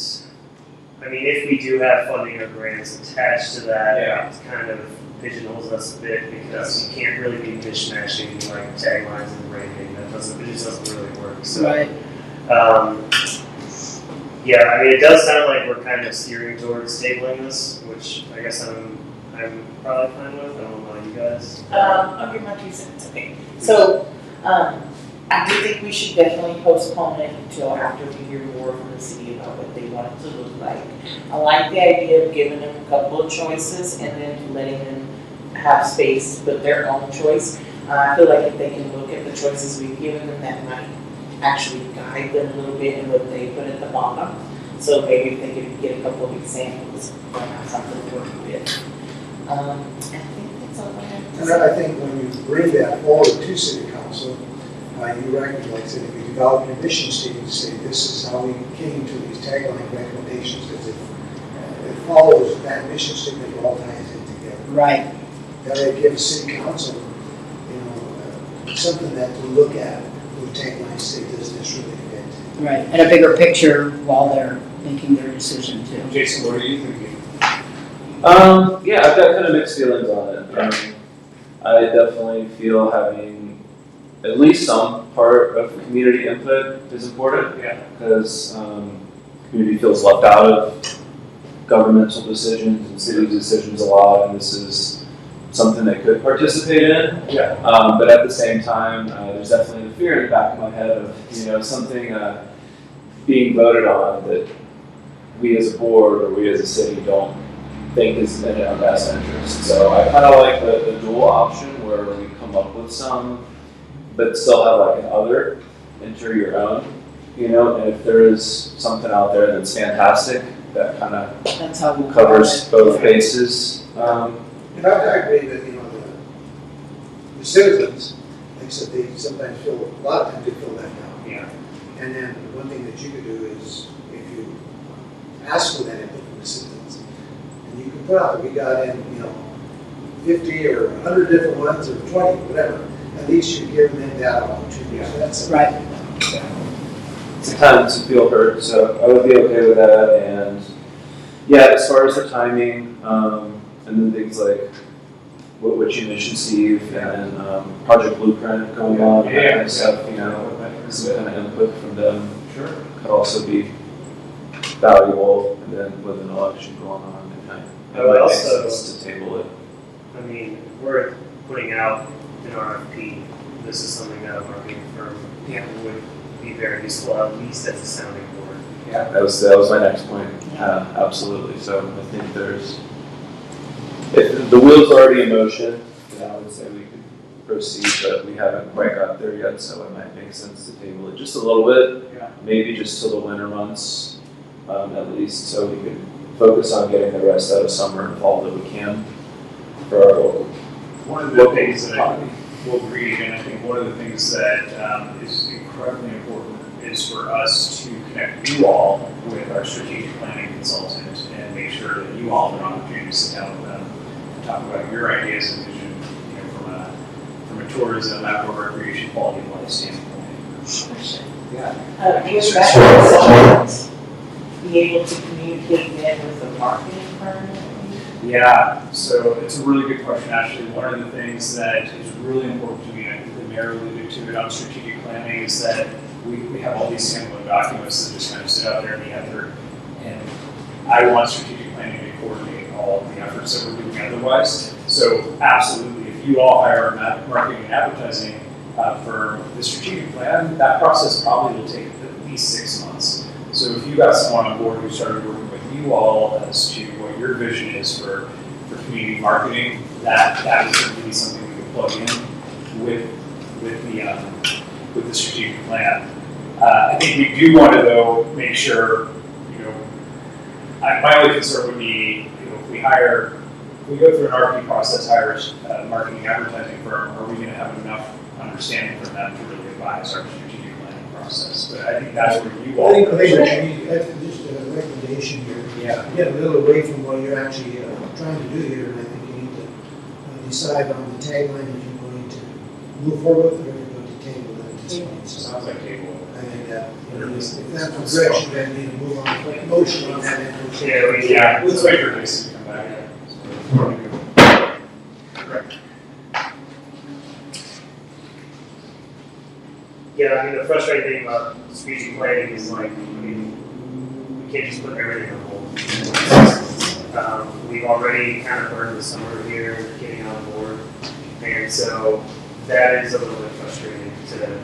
I mean, if we do have funding or grants attached to that, Yeah. it kind of pigeonholes us a bit because you can't really be mishmashing like taglines and branding. It just doesn't really work. So, Right. yeah, I mean, it does sound like we're kind of steering towards tabling this, which I guess I'm probably fine with. I don't know about you guys. I'll give my 2 cents, okay. So, I do think we should definitely postpone it until after we hear more from the city about what they want it to look like. I like the idea of giving them a couple of choices and then letting them have space with their own choice. I feel like if they can look at the choices we've given them, that might actually guide them a little bit in what they put at the bottom. So maybe if they could get a couple of examples, they'll have something to work with. I think that's all I have to And say. I think when you bring that forward to city council, you recognize that if you develop your mission statement, to say this is how we came to these tagline recommendations, because it follows that mission statement, it all ties in together. Right. That it gives city council, something that to look at, with taglines say, does this really fit? Right. And a bigger picture while they're making their decision too. Jason, what are you thinking? Yeah, I've got kind of mixed feelings on it. I definitely feel having at least some part of community input is important. Yeah. Because community feels left out of governmental decisions and city decisions a lot, and this is something they could participate in. Yeah. But at the same time, there's definitely the fear in the back of my head of something being voted on that we as a board or we as a city don't think is in our best interest. So I kind of like the dual option where we come up with some, but still have like an other, enter your own, and if there is something out there that's fantastic, that kind of That's how we'll covers both bases. And I agree that, the citizens, like I said, they sometimes feel, a lot of times they feel left out. Yeah. And then one thing that you could do is, if you ask for that input from the citizens, and you can put out, we got in, 50 or 100 different ones, or 20, whatever, at least you're giving them that opportunity. So that's Right. It's time to feel heard, so I would be okay with that. And yeah, as far as the timing, and then things like what you mentioned, Steve, and then Project Blueprint going on, that kind of stuff, some kind of input from them Sure. could also be valuable. And then with an election going on, I would might make also- sense to table it. I mean, we're putting out an RFP. This is something that a marketing firm would be very useful, at least as a sounding board. Yeah. That was my next point. Absolutely. So I think if the wheel's already in motion, then I would say we could proceed, but we haven't quite got there yet, so it might make sense to table it just a little bit, Yeah. maybe just till the winter months, at least, so we could focus on getting the rest out of summer and fall that we can for our local. One of the things that I will agree, and I think one of the things that is incredibly important is for us to connect you all with our strategic planning consultant and make sure that you all have an opportunity to sit down with them and talk about your ideas and vision, from a tourism, outdoor recreation, quality of life standpoint. Yeah. With that, be able to communicate then with the marketing firm? Yeah, so it's a really good question, actually. One of the things that is really important to me, and I think the mayor alluded to it on strategic planning, is that we have all these standalone documents that just kind of sit out there in the ether. And I want strategic planning to coordinate all of the efforts that we're doing otherwise. So absolutely, if you all hire a marketing and advertising for the strategic plan, that process probably will take at least 6 months. So if you got someone on board who started working with you all as to what your vision is for community marketing, that is going to be something we can plug in with the strategic plan. I think we do want to though make sure, my only concern would be, if we hire we go through an RFP process, hire a marketing advertising firm, are we gonna have enough understanding from them to really advise our strategic planning process? But I think that's where you I all. think what you need, that's just a recommendation here. Yeah. Get a little away from what you're actually trying to do here, and I think you need to decide on the tagline if you're going to move forward with, or if you're going to table that at this point. So Sounds like table. I think that, if that's the direction, then you need to move on, motion on that. Yeah, Let's wait for this to come back. Correct. Yeah, I mean, the frustrating thing about strategic planning is like, I mean, we can't just put everything on hold. We've already kind of burned the summer here, getting on board. And so that is a little bit frustrating to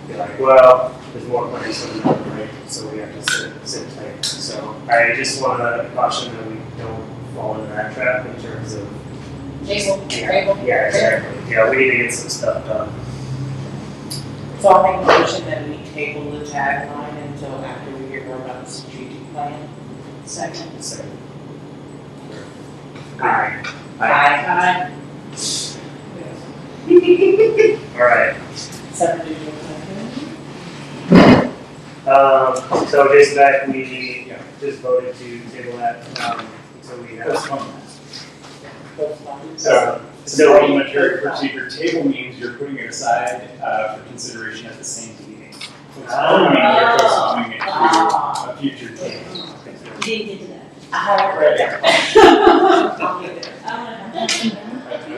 be like, well, there's more planning coming up, right? So we have to sit tight. So I just want to caution that we don't fall into that trap in terms of. Table. Yeah, exactly. Yeah, we need to get some stuff done. So I'll make a motion that we table the tagline until after we hear more about the strategic plan. Second. So. Aye. Aye. All right. Seven digital campaign. So Jason, back, we just voted to table that, so we have. So parliamentary procedure table means you're putting it aside for consideration at the same meeting. Postponement, you're postponing it to a future date. We didn't get to that. I haven't read that. I'll get there. I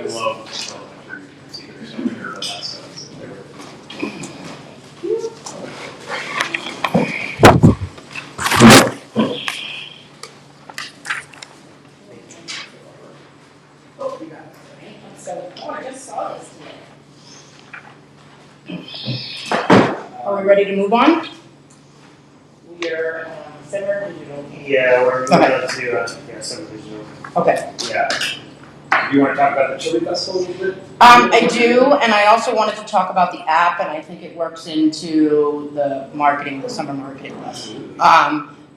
love parliamentary procedure, so we heard about that stuff. So they were- Oh, you got it. So, oh, I just saw this today. Are we ready to move on? We are similar digital. Yeah, we're moving Okay. on to, some digital. Okay. Yeah. Do you want to talk about the chili festival a little bit? I do, and I also wanted to talk about the app, and I think it works into the marketing, the summer marketing.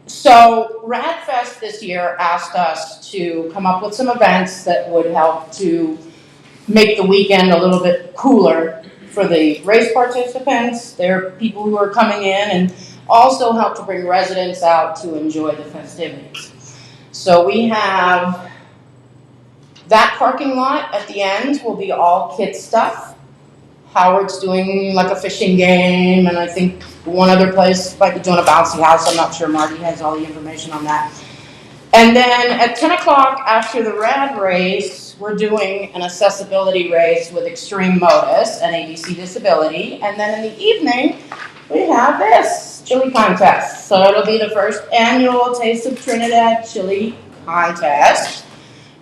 So RadFest this year asked us to come up with some events that would help to make the weekend a little bit cooler for the race participants, their people who are coming in, and also help to bring residents out to enjoy the festivities. So we have that parking lot at the end will be all kids stuff. Howard's doing like a fishing game, and I think one other place might be doing a bouncy house. I'm not sure. Marty has all the information on that. And then at 10 o'clock after the rad race, we're doing an accessibility race with Extreme Modus and ABC Disability. And then in the evening, we have this chili contest. So it'll be the first annual Taste of Trinidad chili contest.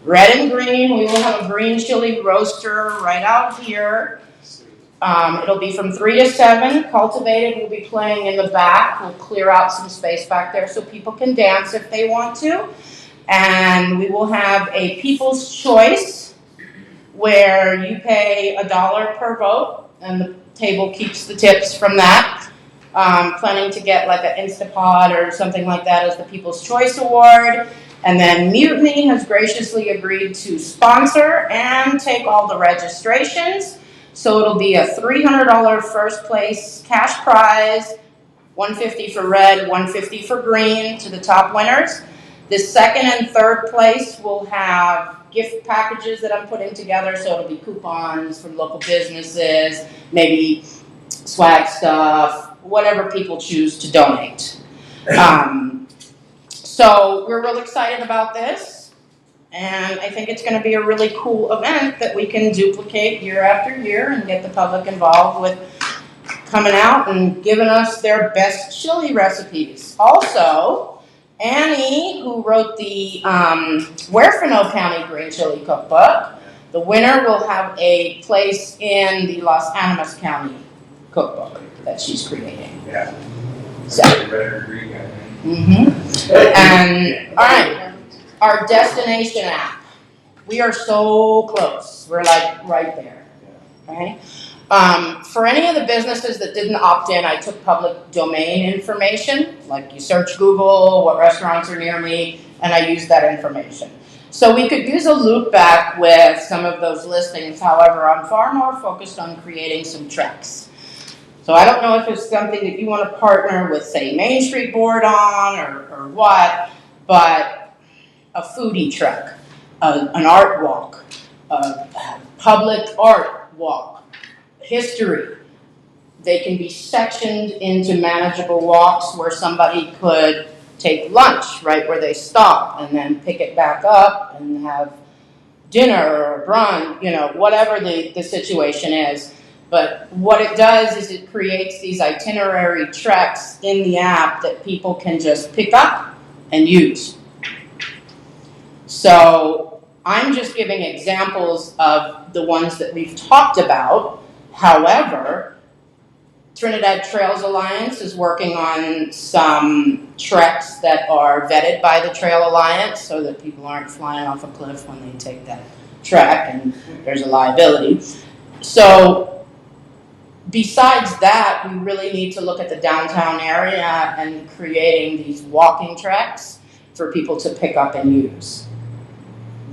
Red and green, we will have a green chili roaster right out here. It'll be from 3 to 7. Cultivated will be playing in the back. We'll clear out some space back there so people can dance if they want to. And we will have a People's Choice where you pay $1 per vote and the table keeps the tips from that. Planning to get like an Instapot or something like that as the People's Choice Award. And then Mutiny has graciously agreed to sponsor and take all the registrations. So it'll be a $300 first place cash prize, $150 for red, $150 for green to the top winners. The second and third place will have gift packages that I'm putting together. So it'll be coupons from local businesses, maybe swag stuff, whatever people choose to donate. So we're real excited about this. And I think it's going to be a really cool event that we can duplicate year after year and get the public involved with coming out and giving us their best chili recipes. Also, Annie, who wrote the Huerfano County Green Chili Cookbook, the winner will have a place in the Los Animas County Cookbook that she's creating. Yeah. So. Red or green guy. And, all right. Our destination app. We are so close. We're like right there. Okay? For any of the businesses that didn't opt in, I took public domain information. Like you search Google, what restaurants are near me, and I used that information. So we could use a loop back with some of those listings. However, I'm far more focused on creating some treks. So I don't know if it's something that you want to partner with, say, Main Street Board on or what, but a foodie trek, an art walk, a public art walk, history. They can be sectioned into manageable walks where somebody could take lunch right where they stop and then pick it back up and have dinner or brunch, whatever the situation is. But what it does is it creates these itinerary treks in the app that people can just pick up and use. So I'm just giving examples of the ones that we've talked about. However, Trinidad Trails Alliance is working on some treks that are vetted by the Trail Alliance so that people aren't flying off a cliff when they take that trek and there's a liability. So besides that, we really need to look at the downtown area and creating these walking treks for people to pick up and use.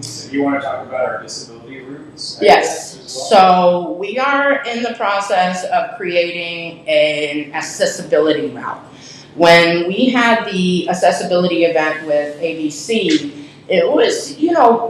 So you want to talk about our disability routes? Yes, As well? so we are in the process of creating an accessibility route. When we had the accessibility event with ABC, it was,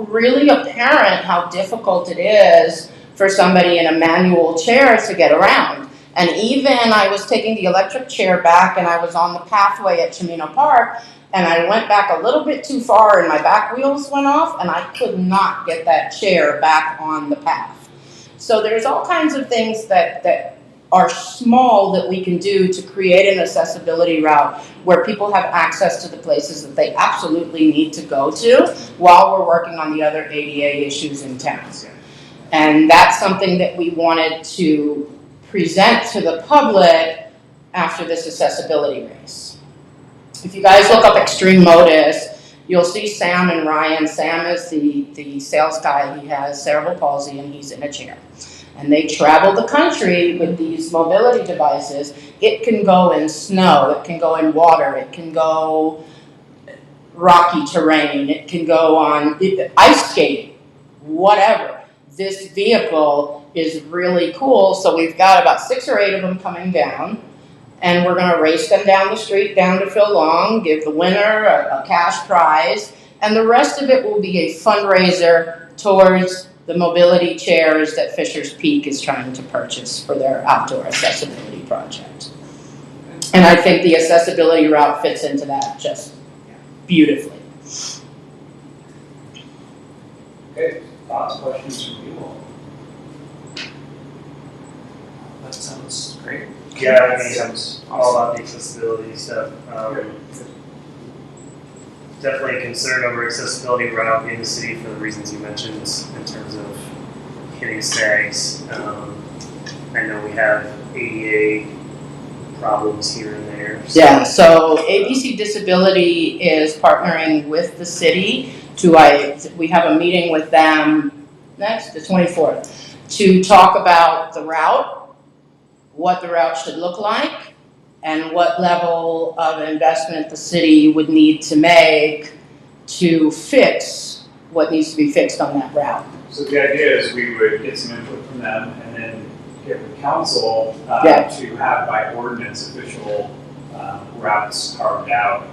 really apparent how difficult it is for somebody in a manual chair to get around. And even I was taking the electric chair back and I was on the pathway at Chimino Park, and I went back a little bit too far and my back wheels went off and I could not get that chair back on the path. So there's all kinds of things that are small that we can do to create an accessibility route where people have access to the places that they absolutely need to go to while we're working on the other ADA issues in town. And that's something that we wanted to present to the public after this accessibility race. If you guys look up Extreme Modus, you'll see Sam and Ryan. Sam is the sales guy. He has cerebral palsy and he's in a chair. And they travel the country with these mobility devices. It can go in snow, it can go in water, it can go rocky terrain, it can go on ice skating, whatever. This vehicle is really cool. So we've got about 6 or 8 of them coming down. And we're going to race them down the street, down to Phil Long, give the winner a cash prize, and the rest of it will be a fundraiser towards the mobility chairs that Fisher's Peak is trying to purchase for their outdoor accessibility project. And I think the accessibility route fits into that just beautifully. Okay, thoughts, questions from you all? That sounds great. Yeah, I mean, all about the accessibility stuff. Definitely a concern over accessibility route in the city for the reasons you mentioned in terms of hitting snags. I know we have ADA problems here and there. Yeah, so ABC Disability is partnering with the city we have a meeting with them the 24th, to talk about the route, what the route should look like, and what level of investment the city would need to make to fix what needs to be fixed on that route. So the idea is we would get some input from them and then get the council Yeah. to have by ordinance official routes carved out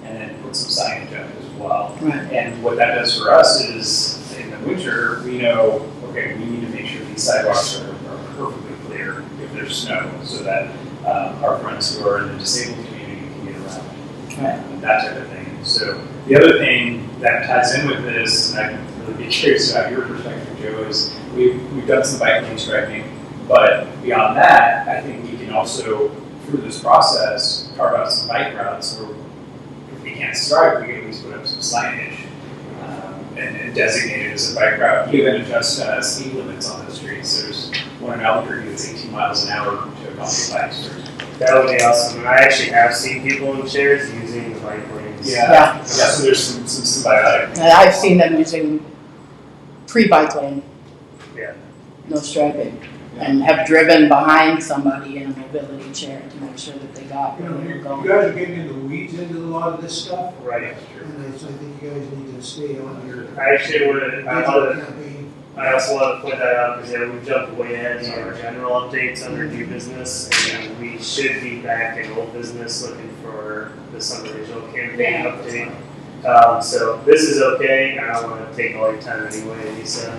and then put some signage up as well. Right. And what that does for us is in the winter, we know, okay, we need to make sure these sidewalks are perfectly clear if there's snow so that our friends who are in the disabled community can get around. Right. That type of thing. So the other thing that ties in with this, and I'd really be curious about your perspective, Joe, is we've done some bike lane striping, but beyond that, I think we can also, through this process, carve out some bike routes where if we can't stripe, we can at least put up some signage and designate it as a bike route. Even adjust speed limits on the streets. There's one in Albuquerque that's 18 miles an hour to accommodate bikes. That would be awesome. And I actually have seen people in chairs using the bike lanes. Yeah. So there's some symbiotic. And I've seen them using pre-bike lane, Yeah. no striping. and have driven behind somebody in a mobility chair to make sure that they got You where know, they were you going. guys are getting into the weeds into a lot of this stuff, Right. and so I think you guys need to stay on your I actually would, digital campaign. I also want to point that out because we've jumped way ahead to our general updates under new business, and we should be back in old business looking for the summer digital campaign update. So this is okay. I don't want to take all your time anyway, Lisa.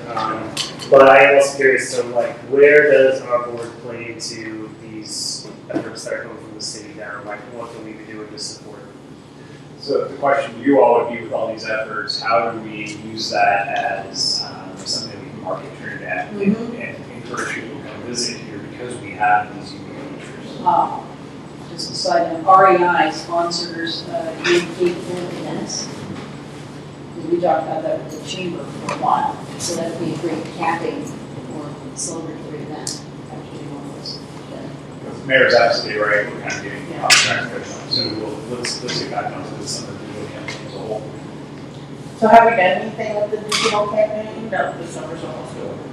But I am also curious. So, like, where does our board play into these efforts that are coming from the city down? Like, what can we be doing to support? So the question to you all would be, with all these efforts, how do we use that as something that we can market Trinidad and encourage people to come visit here because we have these unique features? Just a side note, REI sponsors capable events. We talked about that with the chamber for a while, so that would be a great camping or celebratory event. Actually, one of those. The mayor's absolutely right. We're kind of getting off track there. So let's get back onto some of the digital campaigns as a whole. So have we done anything with the digital campaign? No, the summer's almost over.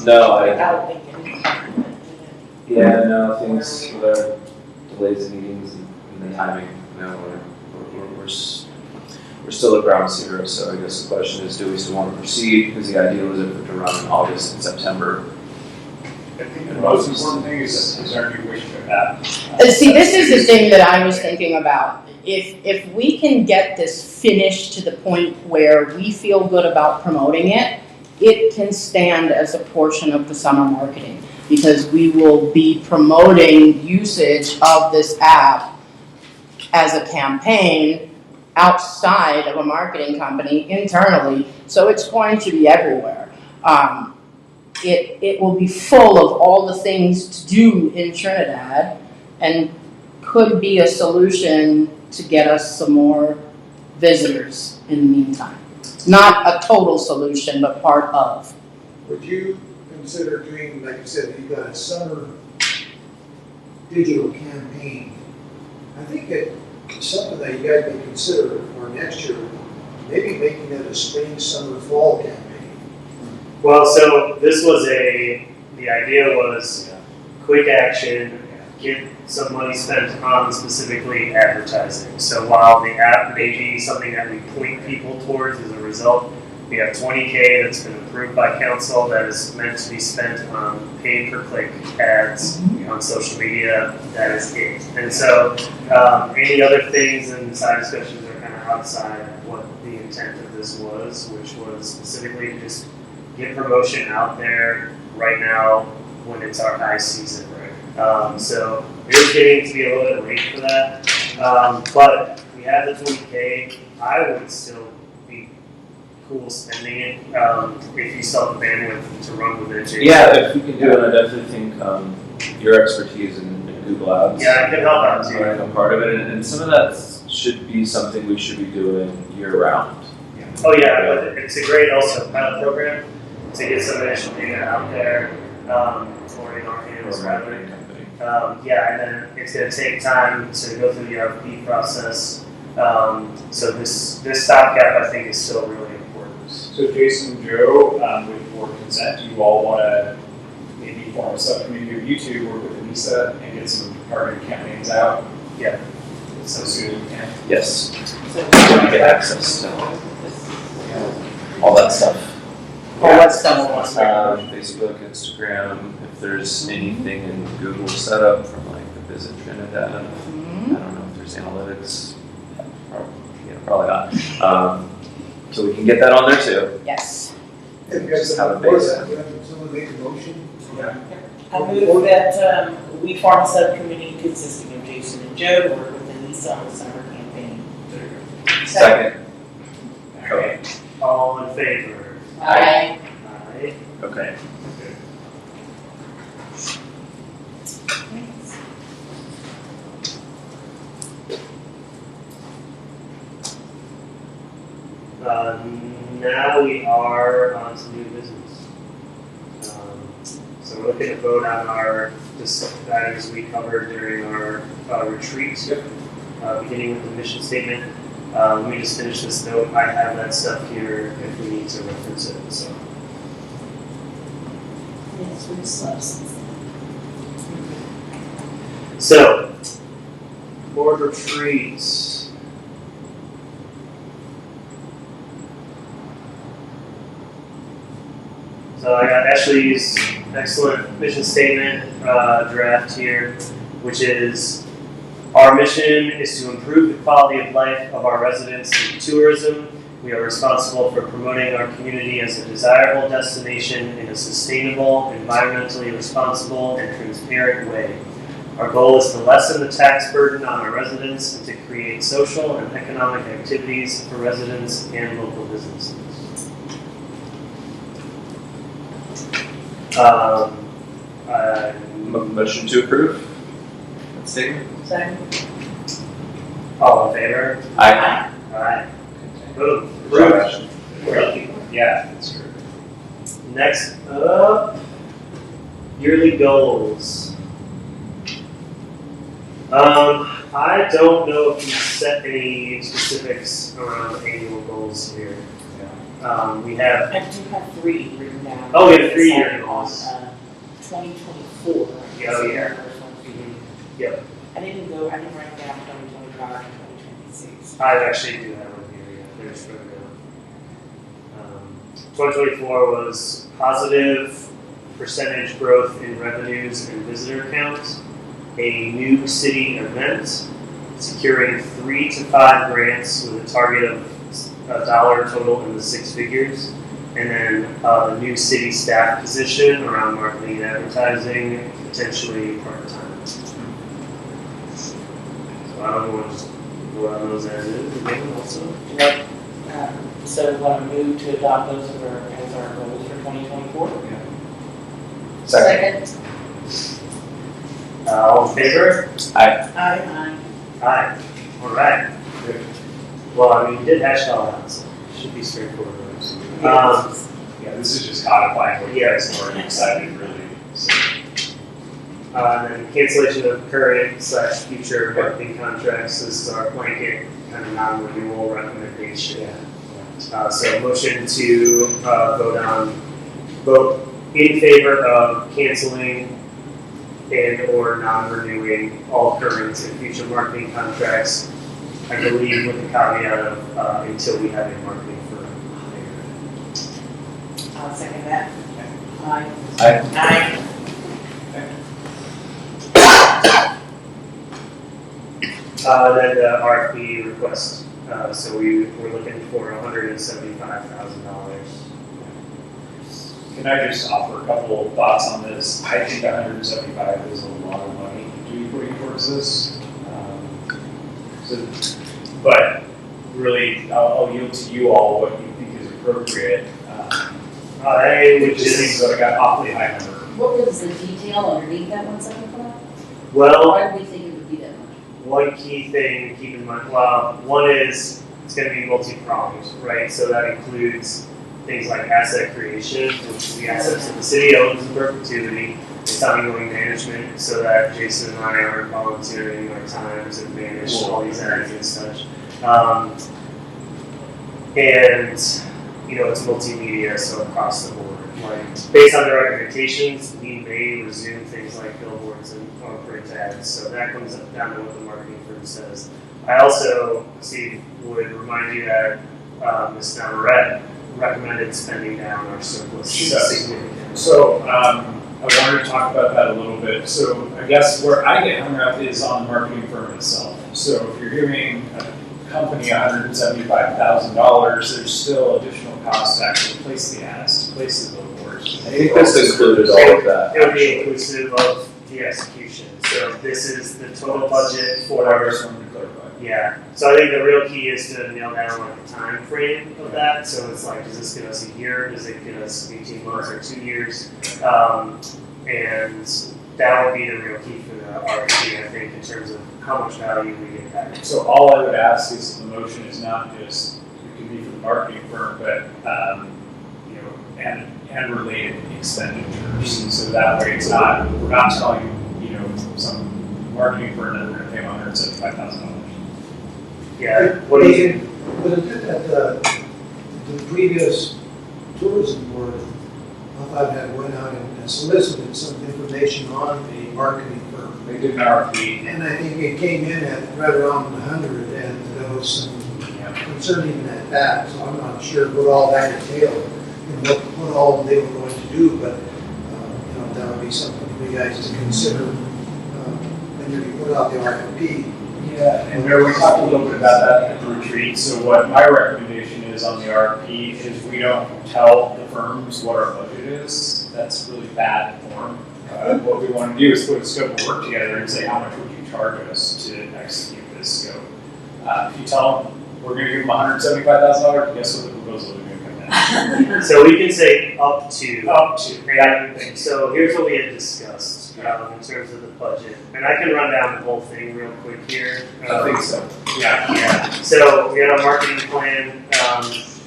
No, I Without thinking. no things with our delays in meetings and the timing. No, we're still at ground zero. So I guess the question is, do we still want to proceed? Because the idea was to run in August and September. I think the most important thing is our new wish to have. See, this is the thing that I was thinking about. If we can get this finished to the point where we feel good about promoting it, it can stand as a portion of the summer marketing, because we will be promoting usage of this app as a campaign outside of a marketing company internally, so it's going to be everywhere. It will be full of all the things to do in Trinidad, and could be a solution to get us some more visitors in the meantime. Not a total solution, but part of. Would you consider doing, like you said, you've got a summer digital campaign? I think it's something that you guys may consider for next year, maybe making it a spring, summer, fall campaign. Well, so this was the idea was quick action, get some money spent on specifically advertising. So while the app may be something that we point people towards as a result, we have $20K that's been approved by council that is meant to be spent on paid per click ads on social media. That is it. And so any other things and side discussions are kind of outside of what the intent of this was, which was specifically to just get promotion out there right now when it's our high season. So we're getting to be a little bit late for that. But we have the 20K. I would still be cool spending it if you still have the bandwidth to run with it. Jason. Yeah, if we can do it, I definitely think your expertise in Google Ads. Yeah, I can help out too. I'm part of it, and some of that should be something we should be doing year round. Oh yeah, but it's a great also pilot program to get some initial data out there, or in our hands rather. And then it's going to take time to go through the RFP process. So this stopgap, I think, is still really important. So Jason, Joe, with board consent, do you all want to maybe form a subcommittee of you two, work with Anissa, and get some targeted campaigns out? Yeah. So soon as we can. Yes. So we get access to all that stuff. Or what stuff? Facebook, Instagram, if there's anything in Google set up from like the Visit Trinidad. I don't know if there's analytics. Probably not. So we can get that on there too. Yes. If you guys Have a have a base. someone make a motion? Yeah. I move that we form a subcommittee consisting of Jason and Joe to work with Anissa on the summer campaign. Second. Okay. All in favor? Aye. Aye. Okay. Now we are on to new business. So we're looking to vote on our items we covered during our retreat, beginning with the mission statement. Let me just finish this note. I have that stuff here if we need to reference it. So Yes, we've slept since then. So, board retreats. So I got Ashley's excellent mission statement draft here, which is our mission is to improve the quality of life of our residents through tourism. We are responsible for promoting our community as a desirable destination in a sustainable, environmentally responsible, and transparent way. Our goal is to lessen the tax burden on our residents and to create social and economic activities for residents and local businesses. Motion to approve. Statement. Second. All in favor? Aye. Aye. Boom. Approved. Approved. Yeah, that's true. Next up, yearly goals. I don't know if you set any specifics around annual goals here. We have, I do have 3 written down. Oh, we have 3 year goals. 2024. Oh, yeah. First one for you. Yep. I didn't write down 2025 and 2026. I actually do have one here, yeah, there's further down. 2024 was positive percentage growth in revenues and visitor count, a new city event, securing 3 to 5 grants with a target of $1 total in the 6 figures, and then a new city staff position around marketing and advertising, potentially part-time. So I don't know what those as is again also. Yep. So want to move to adopt those as our goals for 2024? Second. All in favor? Aye. Aye. All right. Good. Well, I mean, you did hash it all out, so it should be straightforward. Yeah, this is just codifying what you guys are already excited, really. So, And then cancellation of current / future marketing contracts. This is our blanket kind of non-renewal recommendation. So motion to vote in favor of canceling and or non-renewing all current and future marketing contracts. I believe with the caveat of until we have a marketing firm hired. I'll second that. Aye. Aye. Then the RFP request. So we're looking for $175,000. can I just offer a couple of thoughts on this? I think 175 is a lot of money to be putting towards this. But really, I'll yield to you all what you think is appropriate. I would It just seems just, like an awfully high number. What was the detail underneath that 175? well, Why did we think it would be that much? one key thing to keep in mind, well, one is it's going to be multi-pronged, right? So that includes things like asset creation, which is the assets that the city owns in perpetuity. It's ongoing management, so that Jason and I aren't volunteering our time to manage all these areas and such. And it's multimedia, so across the board. Like based on the recommendations, we may resume things like billboards or print ads. So that comes down to what the marketing firm says. I also, Steve, would remind you that Ms. Navarrete recommended spending down our surplus She does. significantly. So I wanted to talk about that a little bit. So I guess where I get hung up is on the marketing firm itself. So if you're giving a company $175,000, there's still additional costs to actually place the ads, to place the billboards. I think this included all of that. It would be inclusive of the execution. So this is the total budget for. I just wanted to clarify. Yeah. So I think the real key is to nail down like the time frame of that. So it's like, does this get us a year? Does it get us 18 months or 2 years? And that would be the real key for the RFP, I think, in terms of how much value we get back. So all I would ask is the motion is not just, it can be for the marketing firm, but, and related expenditures. So that way it's not, we're not telling, some marketing firm that we're gonna pay them $175,000. Yeah. What do you? But it did that the previous tourism board I had went out and solicited some information on a marketing firm. They did an RFP. And I think it came in at right around 100, and there was some concern even at that, so I'm not sure what all that entailed, and what all they were going to do, but, that would be something for you guys to consider, when you put out the RFP. Yeah, and Mayor, we talked a little bit about that at the retreat. So what my recommendation is on the RFP is we don't tell the firms what our budget is. That's really bad form. What we want to do is put a scope of work together and say, how much would you charge us to execute this scope? If you tell them we're going to give them $175,000, guess what the proposal is going to come in? So we can say up to. Up to. And so here's what we had discussed in terms of the budget. And I can run down the whole thing real quick here. I think so. Yeah. So we had a marketing plan,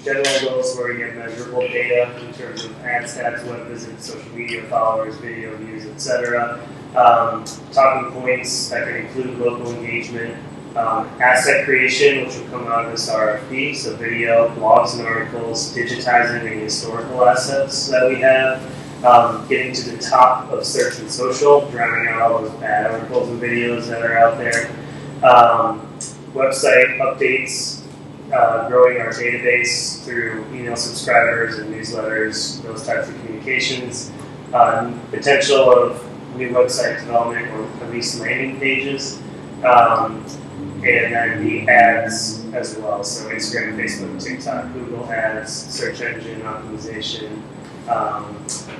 general goals where we get measurable data in terms of ad stats, web visits, social media followers, video views, etc. Talking points that can include local engagement, asset creation, which will come out of this RFP, so video, blogs and articles, digitizing any historical assets that we have, getting to the top of search and social, drowning out all those bad articles and videos that are out there, website updates, growing our database through email subscribers and newsletters, those types of communications, potential of new website development or at least landing pages, and then the ads as well, so Instagram, Facebook, TikTok, Google ads, search engine optimization,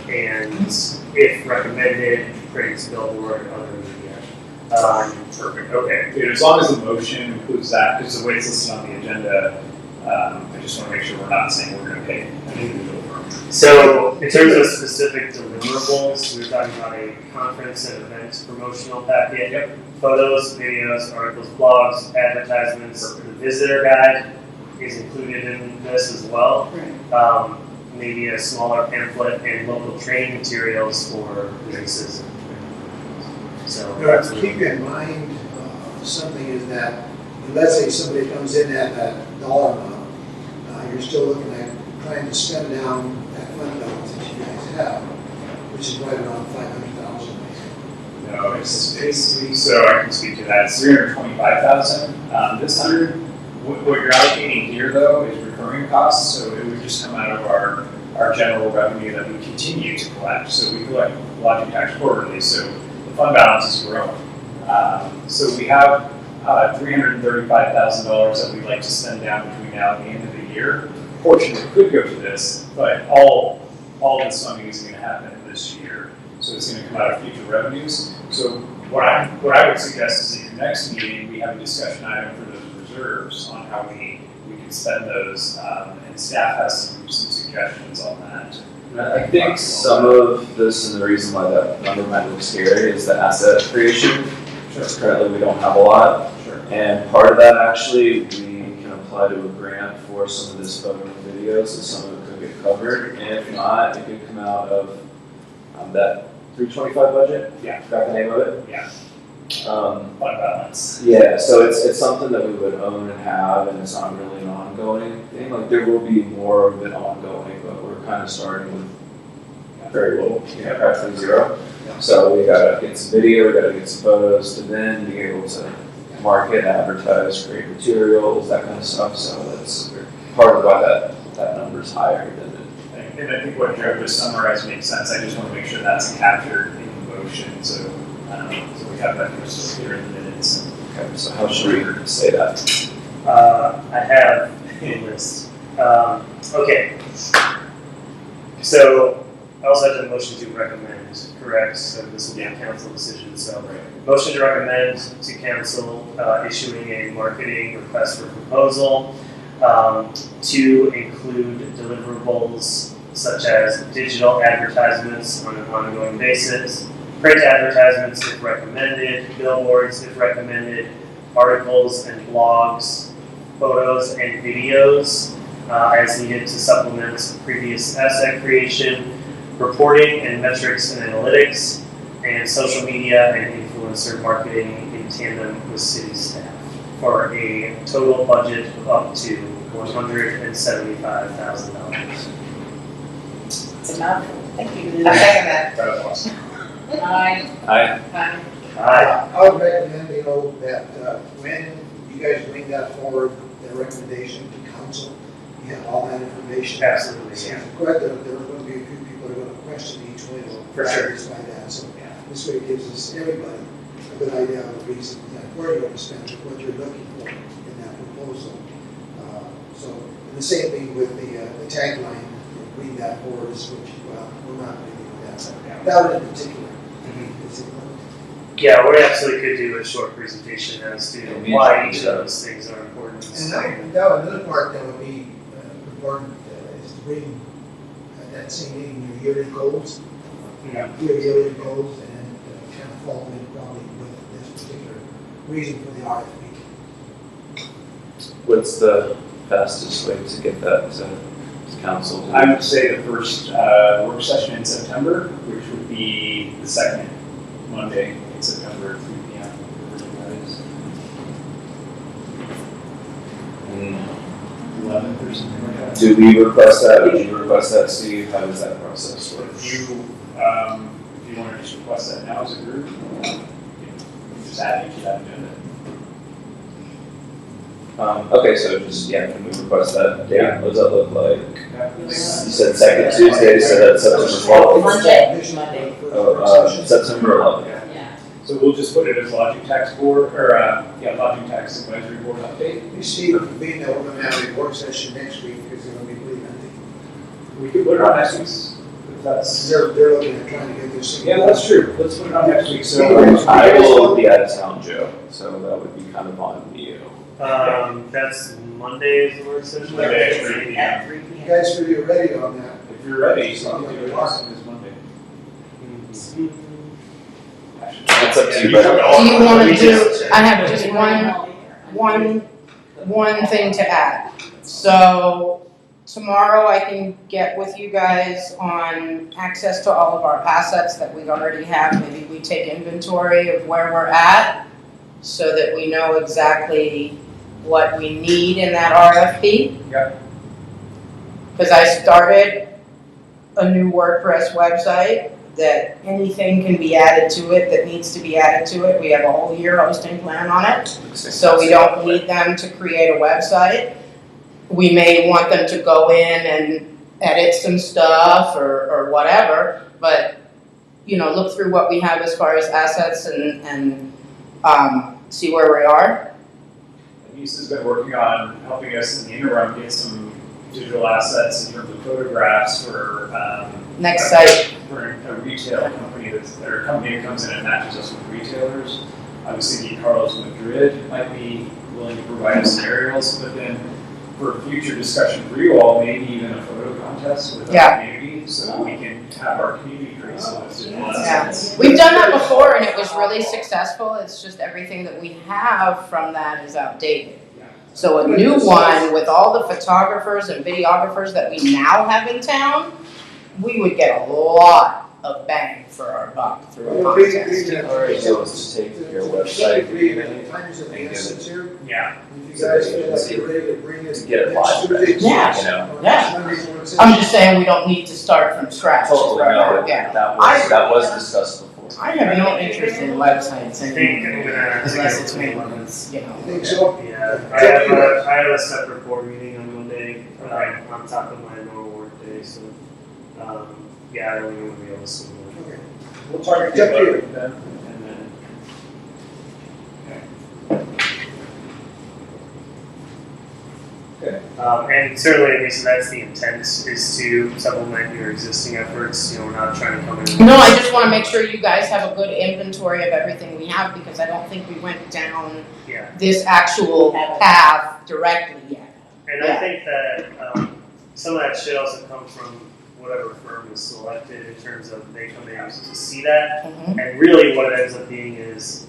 and if recommended, praise billboard, other media. Perfect, okay. Dude, as long as the motion includes that, because the way it's listed on the agenda, I just want to make sure we're not saying we're going to pay an individual firm. So in terms of specific deliverables, we were talking about a conference and events promotional packet. Yep. Photos, videos, articles, blogs, advertisements. The visitor guide is included in this as well. Maybe a smaller pamphlet and local training materials for businesses. So that's Keep in mind, something is that, let's say somebody comes in at that dollar amount, you're still looking at trying to spend down that fund balance that you guys have, which is right around 500,000. No, it's so I can speak to that. It's 325,000. This 100, what you're allocating here though is recurring costs, so it would just come out of our general revenue that we continue to collect. So we collect lodging tax quarterly, so the fund balance is growing. So we have $335,000 that we'd like to spend down between now and the end of the year. Portions could go to this, but all this funding is going to happen this year. So it's going to come out of future revenues. So what I would suggest is at your next meeting, we have a discussion item for those reserves on how we can spend those, and staff has some suggestions on that. I think some of this, and the reason why that number might look scary, is the asset creation. Sure. Currently, we don't have a lot. Sure. And part of that, actually, we can apply to a grant for some of this photo and videos, so some of it could get covered. And if not, it could come out of that 325 budget. Yeah. Forgot the name of it. Yeah. Fund balance. Yeah, so it's something that we would own and have, and it's not really an ongoing thing. Like, there will be more of it ongoing, but we're kind of starting with very little, practically zero. So we gotta get some video, we gotta get some photos to then be able to market, advertise, create materials, that kind of stuff. So that's part of why that number's higher than it. And I think what Joe just summarized makes sense. I just want to make sure that's captured in the motion, so we have that crystal clear in the minutes. Okay, so how should we say that? I have a list. Okay. So I also have the motion to recommend, correct? So this will be a council decision. So motion to recommend to council issuing a marketing request for proposal to include deliverables such as digital advertisements on an ongoing basis, print advertisements if recommended, billboards if recommended, articles and blogs, photos and videos as needed to supplement previous asset creation, reporting and metrics and analytics, and social media and influencer marketing in tandem with city staff for a total budget of up to $175,000. It's a mouthful. Thank you. I second that. That was awesome. Aye. Aye. Aye. I would recommend, that when you guys bring that forward, the recommendation to council, you have all that information. Absolutely, So, yeah. correct, there are going to be a few people that are going to question each one of them. For sure. By that, so Yeah. this way it gives us, everybody, a good idea of the reason, where you're going to spend it, what you're looking for in that proposal. So, and the same thing with the tagline, bring that forward, which, well, we're not going to do that. So, that one in particular. Is it- Yeah, we absolutely could do a short presentation as to It'll be why each of interesting. those things are important. And another part that would be important is to bring that same meeting, your yearly goals, Yeah. your yearly goals, and kind of fall in probably with this particular reason for the RFP. What's the fastest way to get that to council? I would say the first work session in September, which would be the second Monday in September at 3 p.m. whatever that is. Mm. 11th or something like that. Do we request that? Would you request that, Steve? How does that process work? If you want to just request that now as a group, you can just add it to that agenda. Okay, so just, can we request that date? What does that look like? Yeah. You said second Tuesday, so that's September 12th? Monday. Oh, September 11th. Yeah. So we'll just put it as lodging tax board, or lodging tax advisory board update. You see, being that we're going to have a work session next week, because they're going to be pretty lengthy. We could put it on next week's, if that's. They're looking at trying to get this thing. Yeah, that's true. Let's put it on next week. So I will be out of town, Joe, so that would be kind of on you. That's Monday is the work session. Monday at 3 p.m. At 3 You p.m. guys feel you're ready on that? If you're ready, so I'll do it this Monday. That's up to you, Do you want to We do, just- I have just one thing to add. So tomorrow I can get with you guys on access to all of our assets that we already have. Maybe we take inventory of where we're at so that we know exactly what we need in that RFP. Yep. Because I started a new WordPress website that anything can be added to it that needs to be added to it. We have a whole year hosting plan on it. So we don't need them to create a website. We may want them to go in and edit some stuff or whatever, but, look through what we have as far as assets and see where we are. Lisa's been working on helping us in the interim get some digital assets in terms of photographs for Next site, for a retail company or a company that comes in and matches us with retailers. Obviously, Carlos Madrid might be willing to provide us scenarios, but then for future discussion for you all, maybe even a photo contest with our community, so we can have our community create some of those digital assets. we've done that before and it was really successful. It's just everything that we have from that is outdated. So a new one with all the photographers and videographers that we now have in town, we would get a lot of bang for our buck through a contest. Alright, so let's take your website. Times of the essence here. Yeah. If you guys feel like you're ready to bring it. To get it live, right? Yeah. You know, Yeah. I'm just saying we don't need to start from scratch. totally, no, Yeah. that was discussed before. I have no interest in websites I think I'm anymore, gonna have to unless go it's to made one. when it's, I think so. Yeah, I have a separate board meeting on Monday, on top of my normal work day, so, I don't even want to be able to see it. Okay. We'll target It's up to you. then, and then. And certainly, Lisa, that's the intent, is to supplement your existing efforts, we're not trying to come in. No, I just wanna make sure you guys have a good inventory of everything we have, because I don't think we went down Yeah, this actual path directly yet. and I think that, some of that should also come from whatever firm is selected in terms of they come in to see that. Mhm. And really what it ends up being is,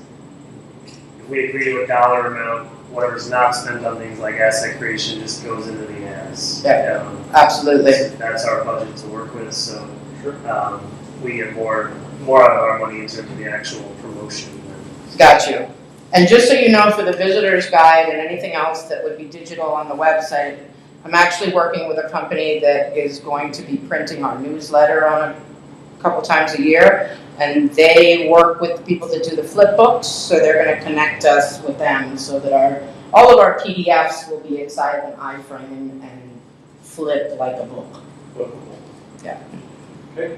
if we agree to a dollar amount, whatever's not spent on things like asset creation just goes into the ads. Yeah. Absolutely. That's our budget to work with, so, we get more out of our money in terms of the actual promotion. Got you. And just so you know, for the visitor's guide and anything else that would be digital on the website, I'm actually working with a company that is going to be printing our newsletter on couple times a year. And they work with the people that do the flip books, so they're gonna connect us with them so that all of our PDFs will be inside of an iframe and flip like a book. Yeah. Okay.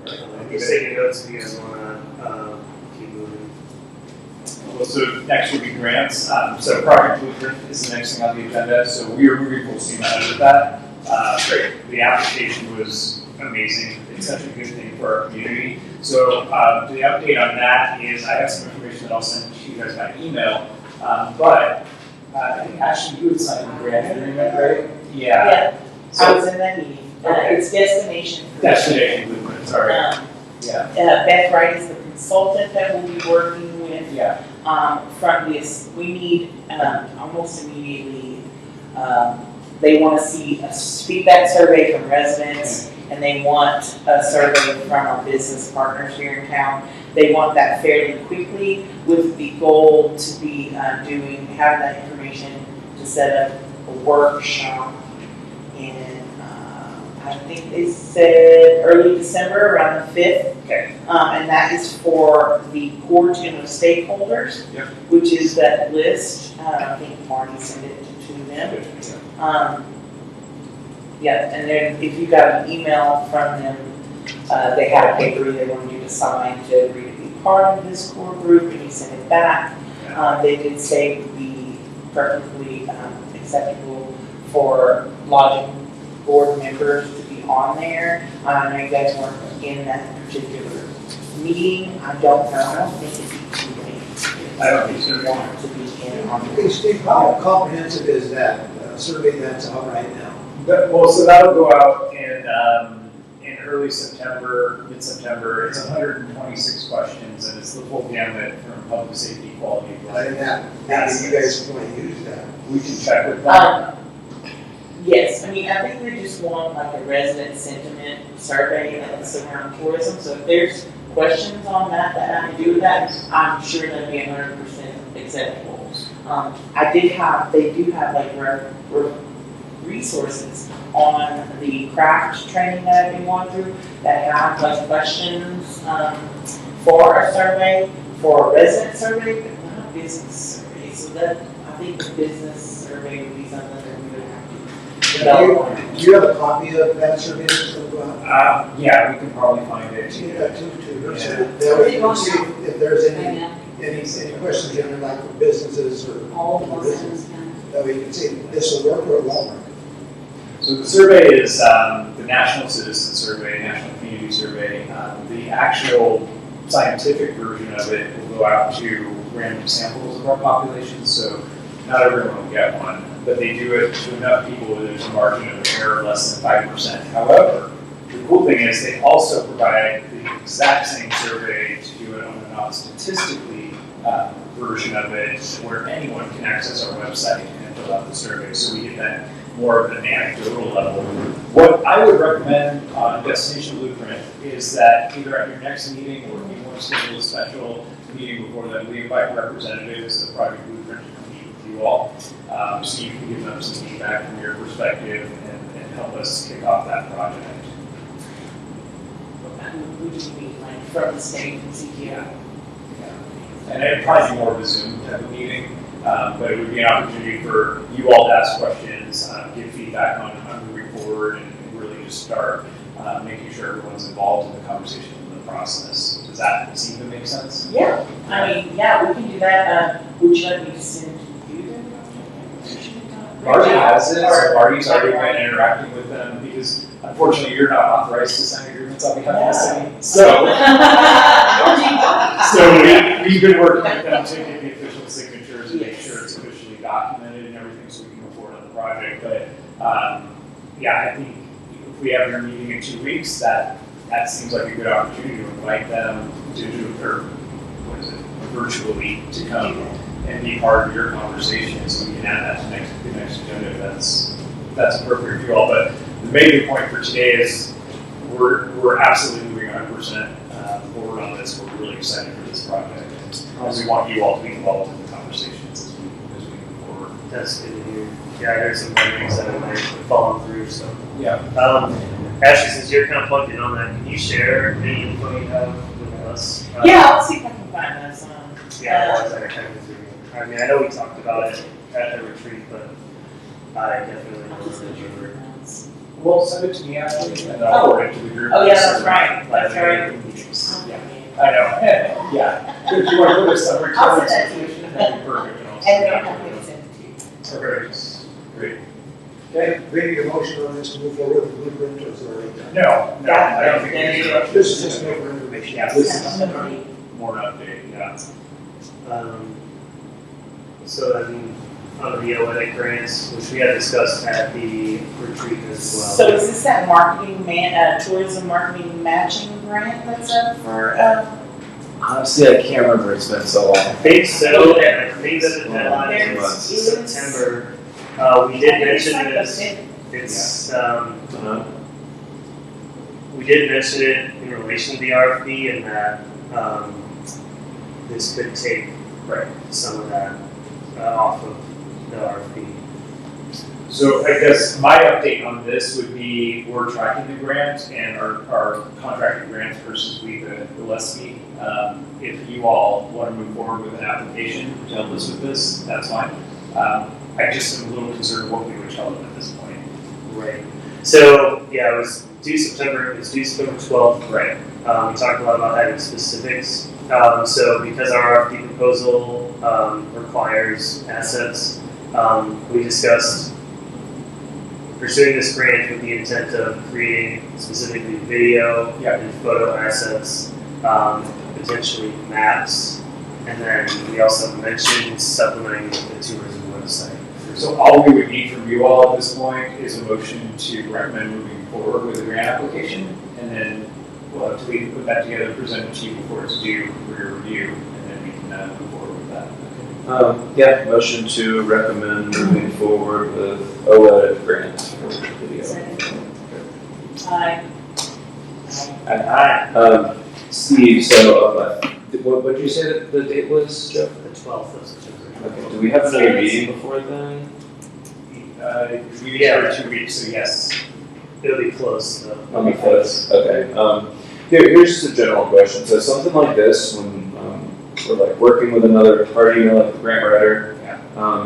I'm just taking notes if you guys wanna, keep moving. Well, so next will be grants. So Project Blueprint is the next thing on the agenda. So we are moving full steam ahead with that. The application was amazing. It's such a good thing for our community. So the update on that is I have some information that I'll send to you guys by email. But I think Ashley, you would sign the grant agreement, right? Yeah. Yeah, I So was in that meeting. Okay. It's destination. Destination Blueprint, sorry. Yeah. Beth Wright is the consultant that we'll be working with. Yeah. From this, we need, almost immediately, they want to see a feedback survey from residents, and they want a survey from our business partners here in town. They want that fairly quickly with the goal to be having that information to set up a workshop in, I think they said early December, around the 5th. Okay. And that is for the core team of stakeholders, Yep. which is that list. I think Marty sent it to them. Yeah, and then if you got an email from them, they had a paper they wanted you to sign to agree to be part of this core group, and you send it back. They did say it would be perfectly acceptable for lodging board members to be on there. I know you guys weren't in that particular meeting. I don't know. I don't think it'd be too late. I don't think so. If you want to be in on Hey, Steve, how comprehensive is that survey that's out right now? Well, so that'll go out in early September, mid-September. It's 126 questions, and it's the full gamut from public safety, quality of life. And that, maybe you guys might use that. We can check with them. Yes, I mean, I think they just want like a resident sentiment survey that's around tourism. So if there's questions on that have to do with that, I'm sure that'd be 100% acceptable. They do have like resources on the craft training that I've been going through that have like questions for a survey, for a resident survey, but not a business survey. So that, I think the business survey would be something that we would have to develop. Do you have a copy of that survey? Yeah, we can probably find it. You got two, Yeah. that way you can see if there's any questions in there, like for businesses or. All the businesses can. That way you can see if this will work or it won't work. So the survey is the National Citizen Survey, National Community Survey. The actual scientific version of it will go out to random samples of our population, so not everyone will get one, but they do it to enough people where there's a margin of error less than 5%. However, the cool thing is they also provide the exact same survey to do it on a non-statistically version of it where anyone can access our website and fill out the survey, so we get that more of an anecdotal level. What I would recommend on Destination Blueprint is that either at your next meeting or if you want to schedule a special meeting before that, we invite representatives of Project Blueprint to come meet with you all, so you can give them some feedback from your perspective and help us kick off that project. Would you mean like from the state and CTL? And it'd probably be more of a Zoom type of meeting, but it would be an opportunity for you all to ask questions, give feedback on moving forward, and really just start making sure everyone's involved in the conversation and the process. Does that seem to make sense? Yeah, I mean, yeah, we can do that. Would you like me to send you the? Marty has it, so Marty's already been interacting with them because unfortunately you're not authorized to sign agreements on behalf of the city. So we've been working with them to get the official signatures and make sure it's officially documented and everything so we can move forward on the project. But yeah, I think if we have your meeting in 2 weeks, that seems like a good opportunity to invite them virtually to come and be part of your conversation, so we can add that to the next agenda if that's appropriate for you all. But the major point for today is we're absolutely moving 100% forward on this. We're really excited for this project, and we want you all to be involved in the conversations as we move forward. That's good to hear. Yeah, I heard some memories that might have fallen through, so. Yeah. Ashley, since you're kind of plugged in on that, can you share any info you have with us? Yeah, I'll see if I can find those. Yeah, otherwise I kind of through. I mean, I know we talked about it at the retreat, but I definitely I'll don't just go through remember. the notes. Well, send it to me after, and I'll forward it to the group. Oh, yeah, that's right. That's right. Yeah. I know, yeah. If you want to put this somewhere, I'll send that to you. that'd be perfect. And I'll And send then it I'll out. have to send it to you. Perfect. Great. Okay, we need a motion on this to move forward with the blueprint, or is it already done? No, I don't think we Yeah. need to. This is just more information. Yeah, this is more an update, yeah. So then, on the OEDIC grants, which we had discussed at the retreat as well. So is this that tourism marketing matching grant that's up for, Honestly, I can't remember. It's been so long. I think so, and I think that the deadline There's- is September. We did mention like the this, it's, we did mention it in relation to the RFP and that, this could take some of that off of the RFP. So I guess my update on this would be, we're tracking the grant and our contracted grants versus the lessee. If you all want to move forward with an application to help us with this, that's fine. I just am a little concerned what we would tell them at this point. Right. So, yeah, it was due September 12th. Right. We talked a lot about having specifics. So because our RFP proposal requires assets, we discussed pursuing this grant with the intent of creating specifically video and photo assets, potentially maps, and then we also mentioned supplementing the tourism website. So all we would need from you all at this point is a motion to recommend moving forward with the grant application, and then we'll have to put that together, present it to you before it's due for your review, and then we can move forward with that. Yeah, motion to recommend moving forward with OEDIC grants for video. Aye. Aye. Steve, so what did you say that the date was, Jeff? The 12th of September. Okay, do we have another meeting before then? We have 2 weeks, so yes. It'll be close though. On the 5th, okay. Here's just a general question. So something like this, when we're like working with another party, you know, like the grant writer,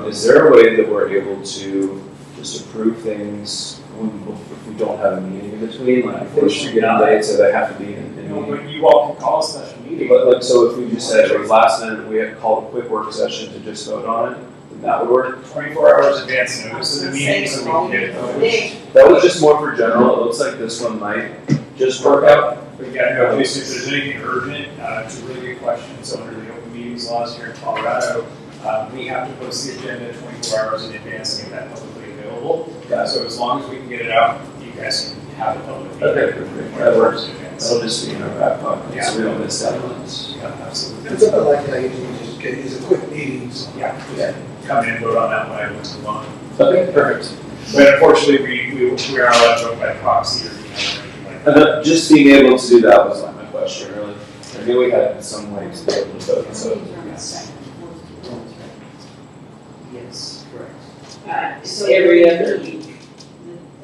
is there a way that we're able to just approve things if we don't have a meeting in between? Like if they should get on dates, so they have to be in No, meeting? but you all can call a special meeting. But like, so if we just said it was last minute, we had called a quick work session to just vote on it, then that would work? 24 hours advance notice of the meeting, so we can get it posted. That was just more for general. It looks like this one might just work out. But yeah, no, if there's anything urgent, it's a really good question. So under the open meetings laws here in Colorado, we have to post the agenda 24 hours in advance and get that publicly available. So as long as we can get it out, you guys can have it publicly. Okay, perfect. That works. That'll just be in our back pocket, so we don't miss deadlines. Yeah, absolutely. It's something like that, you just get, it's a quick meeting, so. Yeah, come in and vote on that when I went to one. Okay, perfect. But unfortunately, we are allowed to vote by proxy or email or anything like that. And just being able to do that was my question, really. I knew we had some way to be able to vote, so. Yes, correct. So every other week.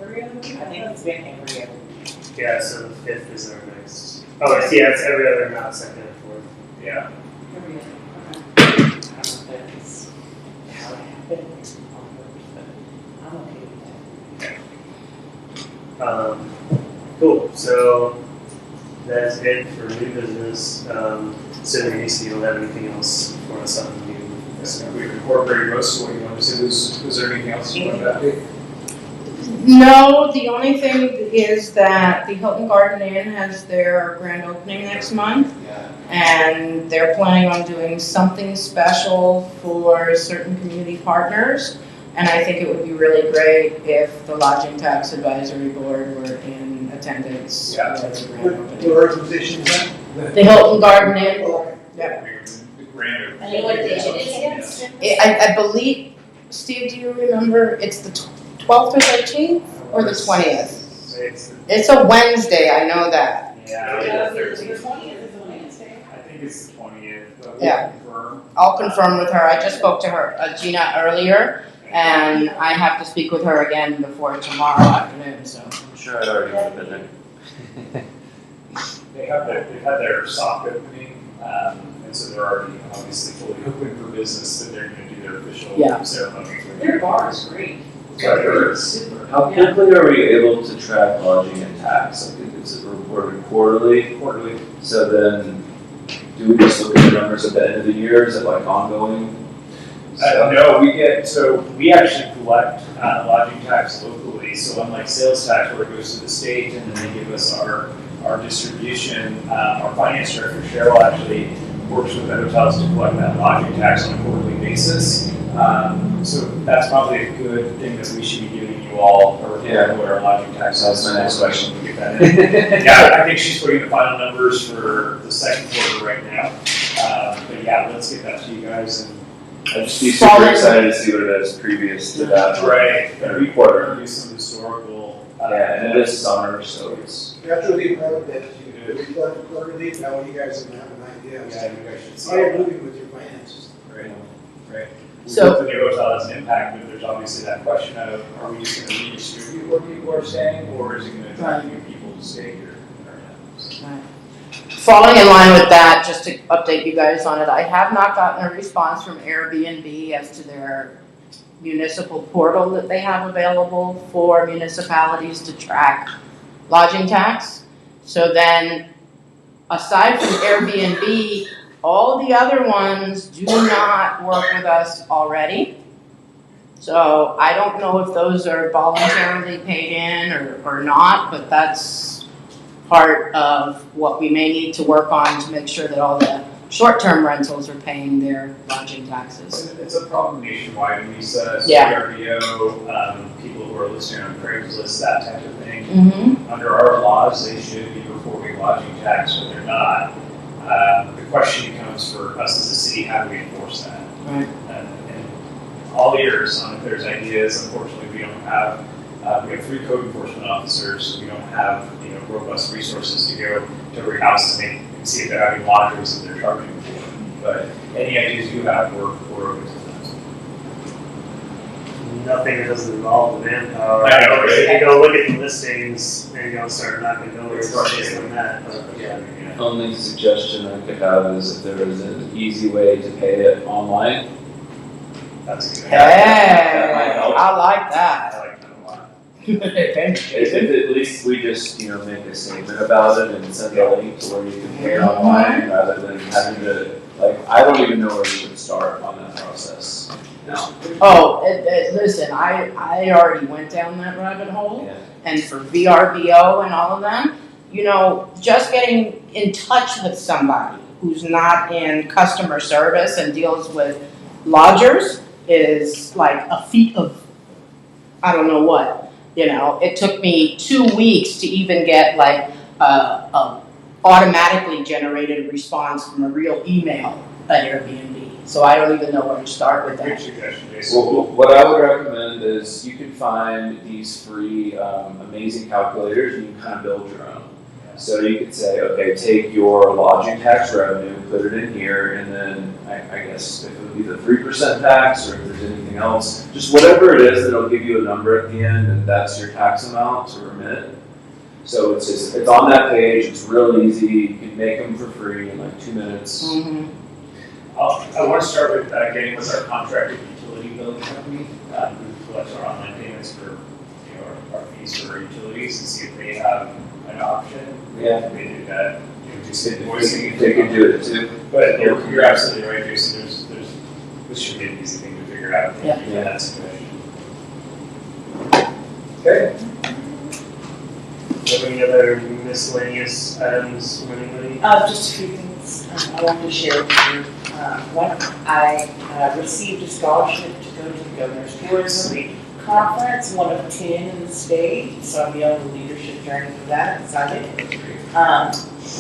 Every other week? I think it's been every other week. Yeah, so the 5th is our next. Oh, yeah, it's every other, not second and fourth. Yeah. Every other, okay. I don't know if that's how it happened on purpose, but I'm okay with that. Cool. So that's it for new business. So Nancy, you don't have anything else for us on the new? So we've incorporated most of what you wanted to say. Was there anything else you wanted to add? No, the only thing is that the Hilton Garden Inn has their grand opening next month. And they're planning on doing something special for certain community partners. And I think it would be really great if the Lodging Tax Advisory Board were in attendance Yeah. at the grand What opening. organization is that? The Hilton Garden Inn, Okay. The grand opening. I know what day it is. I believe, Steve, do you remember, it's the 12th or 13th or the 20th? It's a Wednesday, I know that. Yeah. The 20th is a Wednesday. I think it's the 20th, but Yeah. we'll confirm. I'll confirm with her. I just spoke to her, Gina, earlier, and I have to speak with her again before tomorrow afternoon, so. I'm sure I already would have been there. They've had their soft opening, and so they're already obviously fully open for business, but they're gonna do their official Yeah. ceremony. Their bar is great. Right. Super. How quickly are we able to track lodging and tax? Like, is it reported quarterly? Quarterly. So then, do we just look at the numbers at the end of the year? Is it like ongoing? No, we actually collect lodging tax locally, so unlike sales tax where it goes to the state and then they give us our distribution, our finance director, Cheryl, actually works with the hotels to collect that lodging tax on a quarterly basis. So that's probably a good thing that we should be giving you all, or what our lodging tax is. That's my next question. We'll get that in. Yeah, I think she's putting the final numbers for the second quarter right now. But yeah, let's get that to you guys. And I'd just be super excited to see what it is previous to that. right, Every quarter. do some historical. Yeah, and it is summer, so it's. That's really important that you do reflect quarterly, now you guys have an idea. Yeah, you guys should see How you're that. moving with your finances. Right. So- The new hotel has an impact, but there's obviously that question of, are we just gonna redistribute where people are staying, or is it gonna attract new people to stay here? So- Falling in line with that, just to update you guys on it, I have not gotten a response from Airbnb as to their municipal portal that they have available for municipalities to track lodging tax. So then, aside from Airbnb, all the other ones do not work with us already. So I don't know if those are voluntarily paid in or not, but that's part of what we may need to work on to make sure that all the short-term rentals are paying their lodging taxes. It's a problem nationwide, Lisa, Yeah. CRBO, people who are listed on Craigslist, that type of thing. Mm-hmm. Under our laws, they should be reporting lodging tax, but they're not. The question becomes for us as a city, how do we enforce that? Right. And all ears on if there's ideas. Unfortunately, we don't have, we have 3 code enforcement officers, so we don't have, robust resources to go to every house to make and see if they're having lodgers that they're charging for. But any ideas you have, we're open to them. Nothing that doesn't involve the manpower. I know, right? You go look at the listings and you go start knocking doors based on that. But Yeah. Only suggestion I could have is if there is an easy way to pay it online. That's a good. Hey, That might help. I like that. I like that a lot. If at least we just, make a statement about it and send a link to where you can pay it online rather than having to, I don't even know where you would start on that process. No. Oh, listen, I already went down that rabbit hole. Yeah. And for VRBO and all of them, just getting in touch with somebody who's not in customer service and deals with lodgers is like a feat of, I don't know what. It took me 2 weeks to even get a automatically generated response from a real email at Airbnb. So I don't even know where to start with Good that. suggestion, Jason. Well, what I would recommend is you can find these free amazing calculators and you can kind of build your own. So you could say, okay, take your lodging tax revenue, put it in here, and then I guess if it would be the 3% tax or if there's anything else, just whatever it is that'll give you a number at the end and that's your tax amount to remit. So it's on that page, it's real easy, you can make them for free in 2 minutes. Mm-hmm. I want to start with getting with our contracted utility billing company, who collects our online payments for, our fees for our utilities, and see if they have an option. Yeah. If they do that, just If invoicing. they can do it too. But you're absolutely right, Jason. This should be an easy thing to figure out. Yeah. That's good. Okay. do you have any other miscellaneous items from anybody? Just a few things I wanted to share with you. One, I received a scholarship to go to the Governor's Tourism Conference, one of 10 in the state, so I'll be on the leadership journey for that, excited.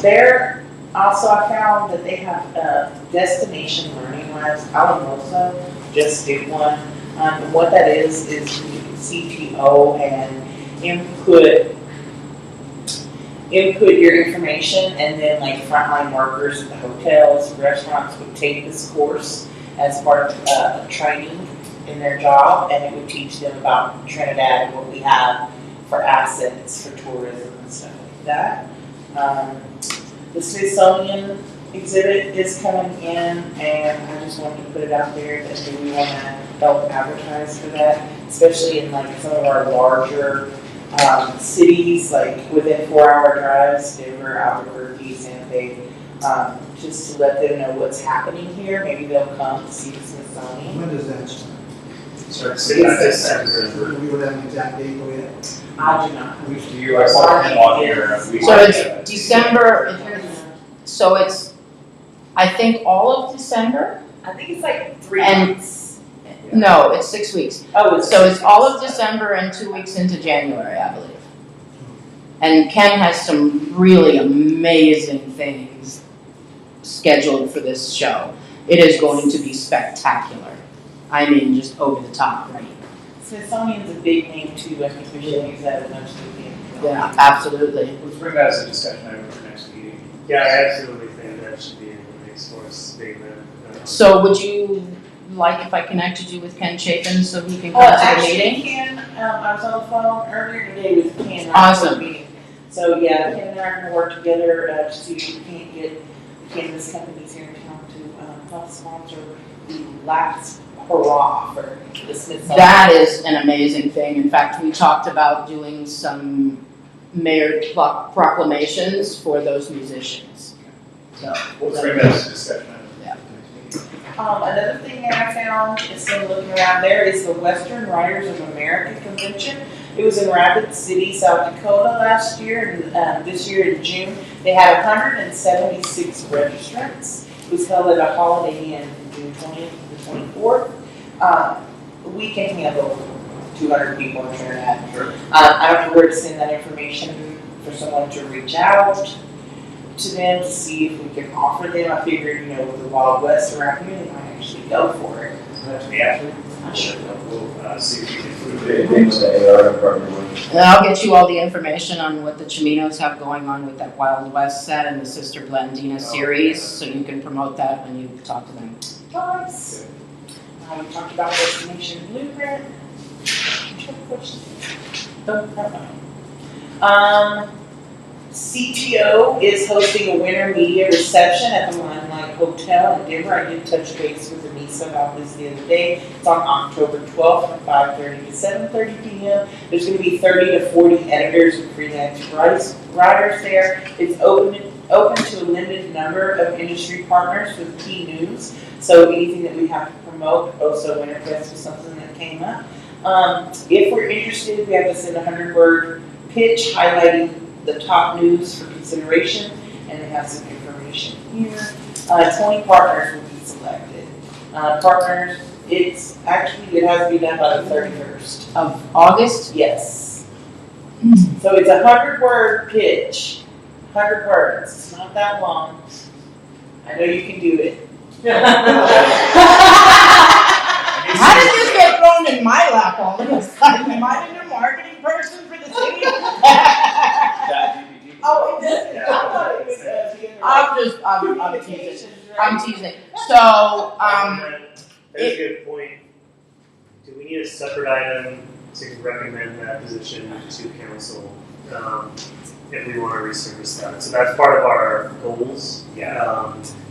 There, also I found that they have destination learning labs. Alamosa just did one. And what that is you can CTO and input your information, and then frontline workers at the hotels, restaurants would take this course as part of training. in their job, and it would teach them about Trinidad and what we have for assets for tourism and stuff like that. The Smithsonian exhibit is coming in, and I just wanted to put it out there that we want to help advertise for that, especially in like some of our larger cities, like within 4-hour drives, Denver, Albuquerque, Santa Fe, just to let them know what's happening here. Maybe they'll come to see the Smithsonian. When does that start? So it's December. We don't have an exact date for it. I do not. Do you like on here? So it's December, so it's, I think all of December? I think it's like 3 And- months. No, it's 6 weeks. Oh, So it's all of December and 2 weeks into January, I believe. And Ken has some really amazing things scheduled for this show. It is going to be spectacular. I mean, just over the top, right? Smithsonian's a big name too. I think we should use that as much as we can. Yeah, absolutely. Let's bring that as a discussion item for next meeting. Yeah, I absolutely think that should be in the mix for us statement. So would you like if I connected you with Ken Chapin so he can come to the Actually, meeting? Ken, I was on the phone earlier today with Ken. Awesome. Meeting. So yeah, Ken and I are gonna work together to see if we can't get the cannabis companies here in town to help sponsor the last hurrah for the Smithsonian. That is an amazing thing. In fact, we talked about doing some mayor proclamations for those musicians. So, Let's bring that as a discussion item. Yeah. Another thing that I found is still looking around there is the Western Writers of America Convention. It was in Rapid City, South Dakota last year, and this year in June. They had 176 registrants. It was held at a Holiday Inn June 20th to the 24th. We can handle 200 people in Trinidad. Sure. I don't know where to send that information for someone to reach out to them to see if we can offer them. I figured, with the Wild West around here, they might actually go for it. Yeah. I'm sure. We'll see if we can improve They it. think they are partner with. and I'll get you all the information on what the Chiminos have going on with that Wild West set and the Sister Blandina series, so you can promote that when you talk to them. Nice. We talked about destination blueprint. Do you have questions? No. CTO is hosting a winter media reception at the Limelight Hotel in Denver. I did touch base with Anissa about this the other day. It's on October 12th from 5:30 to 7:30 p.m. There's going to be 30 to 40 editors and freelance writers there. It's open to a limited number of industry partners with key news. So anything that we have to promote, also Winterfest was something that came up. If we're interested, we have to send a 100-word pitch highlighting the top news for consideration, and they have some information here. 20 partners will be selected. Partners, it has to be done by the 31st. Of August? Yes. So it's a 100-word pitch. 100 words. It's not that long. I know you can do it. How did this get thrown in my lap all of a sudden? Am I the new marketing person for the city? Oh, it does. I thought it was I'm teasing. I'm teasing. So, That's a good point. Do we need a separate item to recommend that position to council if we want to resurface that? So that's part of our goals.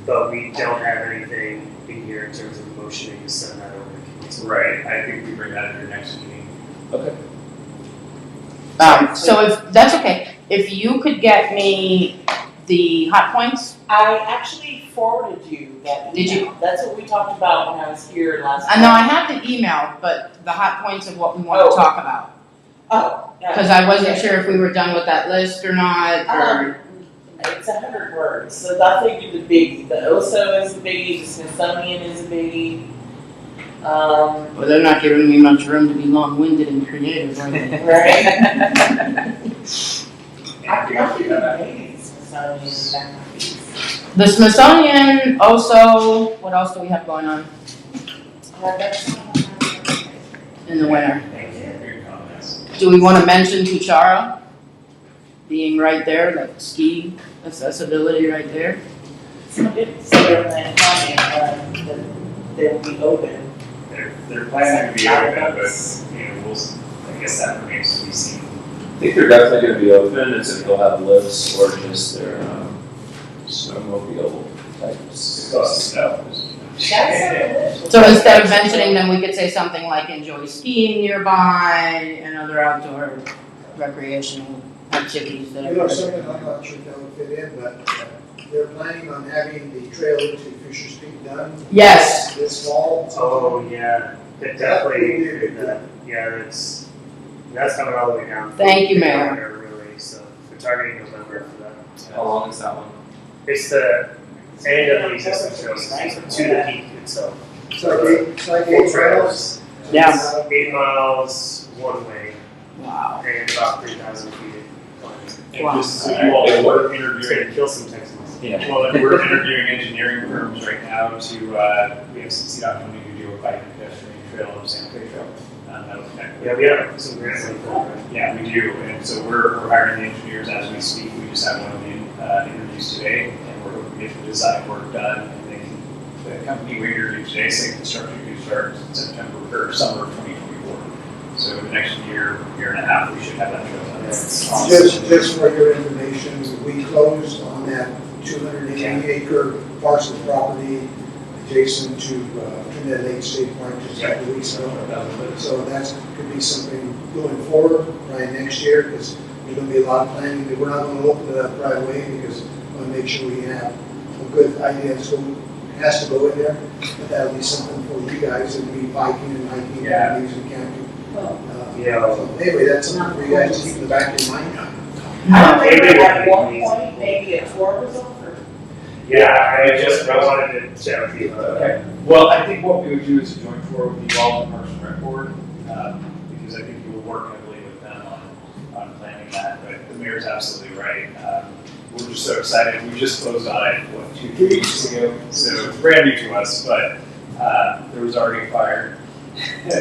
But we don't have anything in here in terms of motioning to send that over to council. Right, I think we bring that at your next meeting. Okay. so if, that's okay. If you could get me the hot points, I actually forwarded you that email. Did you? That's what we talked about when I was here last I know I have the email, but the hot points of what we want to talk about. Oh. Because I wasn't sure if we were done with that list or not, or. It's 100 words, so I figured the biggie. The OSO is a biggie, the Smithsonian is a biggie. Well, they're not giving me much room to be long-winded and creative, are they? Right? I think maybe the Smithsonian is that piece. The Smithsonian, also, what else do we have going on in the winter? Your comments. Do we want to mention Kuchara being right there, like ski accessibility right there? So it said in that comment that they will be open. they're planning to be open, but, you know, I guess that remains to be seen. I think they're definitely gonna be open, it's if they'll have lifts or just their, snowmobile types. Close to snow. So instead of mentioning them, we could say something like enjoy skiing nearby and other outdoor recreational activities that You know, are. something I'm not sure that would fit in, but they're planning on having the trail to Fisher's Peak done. Yes. This fall. Oh, yeah, it definitely, yeah, that's coming all the way down. Thank you, The Mayor. corner, Really, so we're targeting November for that. How long is that one? It's the end of the existing trails, it's to the peak itself. It's like Full 8 trails. Yeah. 8 miles one way Wow. and about 3,000 feet climbing. And Wow. just so you all know, we're It's interviewing, gonna kill some Texans. Yeah. well, we're interviewing engineering firms right now to, we have some CDOT money to do a bike and pedestrian trail or Santa Fe trail. That'll connect with. Yeah, we have some grants like that. Yeah, we do, and so we're hiring the engineers as we speak. We just had one of the interviews today, and we're hoping to get the design work done. And the company we interviewed today said construction could start September or summer of 2024. So in the next year and a half, we should have that trail done. That's awesome. Just for your information, we closed on that 280 acre parcel of property adjacent to Trinidad Lake State Park just a couple weeks ago. So that could be something going forward right next year, because there's going to be a lot of planning. We're not going to open it up right away because we want to make sure we have a good idea of who has to go in there. But that'll be something for you guys, and be biking and hiking Yeah. and using camping. Yeah. So anyway, that's something for you guys to keep in the back of your mind. I Maybe remember it at would one be point, maybe a tour was offered. Yeah, I wanted to chat with you about that. Okay, well, I think what we would do is a joint tour with you all in Parks and Rec Board, because I think you will work heavily with them on planning that, but the mayor's absolutely right. We're just so excited, we just closed on it, 2-3 weeks ago, so it's brand new to us, but there was already a fire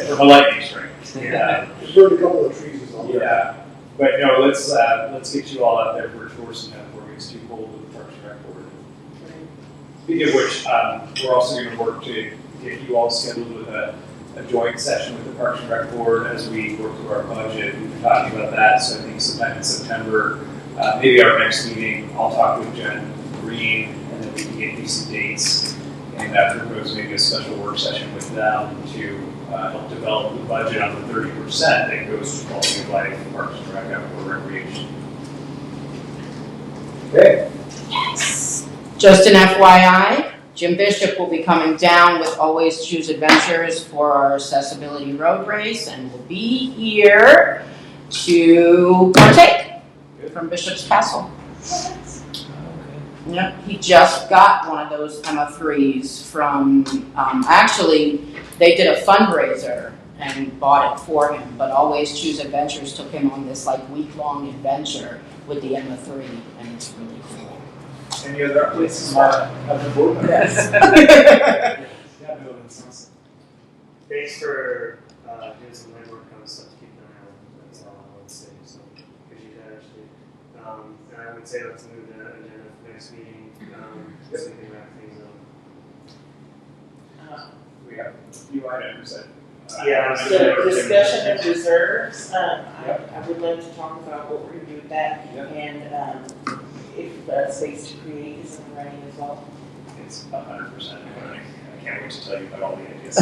from a lightning strike. Yeah. Just burned a couple of trees is all. Yeah, but no, let's get you all out there for a tour sometime before it gets too cold with the Parks and Rec Board. Speaking of which, we're also going to work to get you all scheduled with a joint session with the Parks and Rec Board as we work through our budget. We've been talking about that, so I think sometime in September, maybe our next meeting, I'll talk with Jen Green, and then we can get you some dates and propose maybe a special work session with them to help develop the budget on the 30% that goes to quality of life, Parks and Rec, outdoor recreation. Okay. Just an FYI, Jim Bishop will be coming down with Always Choose Adventures for our accessibility road race, and will be here to partake from Bishop's Castle. Yep, he just got one of those MA3s from, actually, they did a fundraiser and bought it for him, but Always Choose Adventures took him on this like week-long adventure with the MA3, and it's really cool. Any other updates of the board? Yes. Yeah, no, that sounds. Thanks for doing some legwork on stuff to keep an eye on. That's all I would say. So, appreciate that actually. And I would say let's move the agenda for next meeting. So we can wrap things up. We have a few items that. Yeah, So discussion of reserves, I would love to talk about what we're gonna do with that, Yep. and if space to create is in the running as well. It's 100% running. I can't wait to tell you about all the ideas.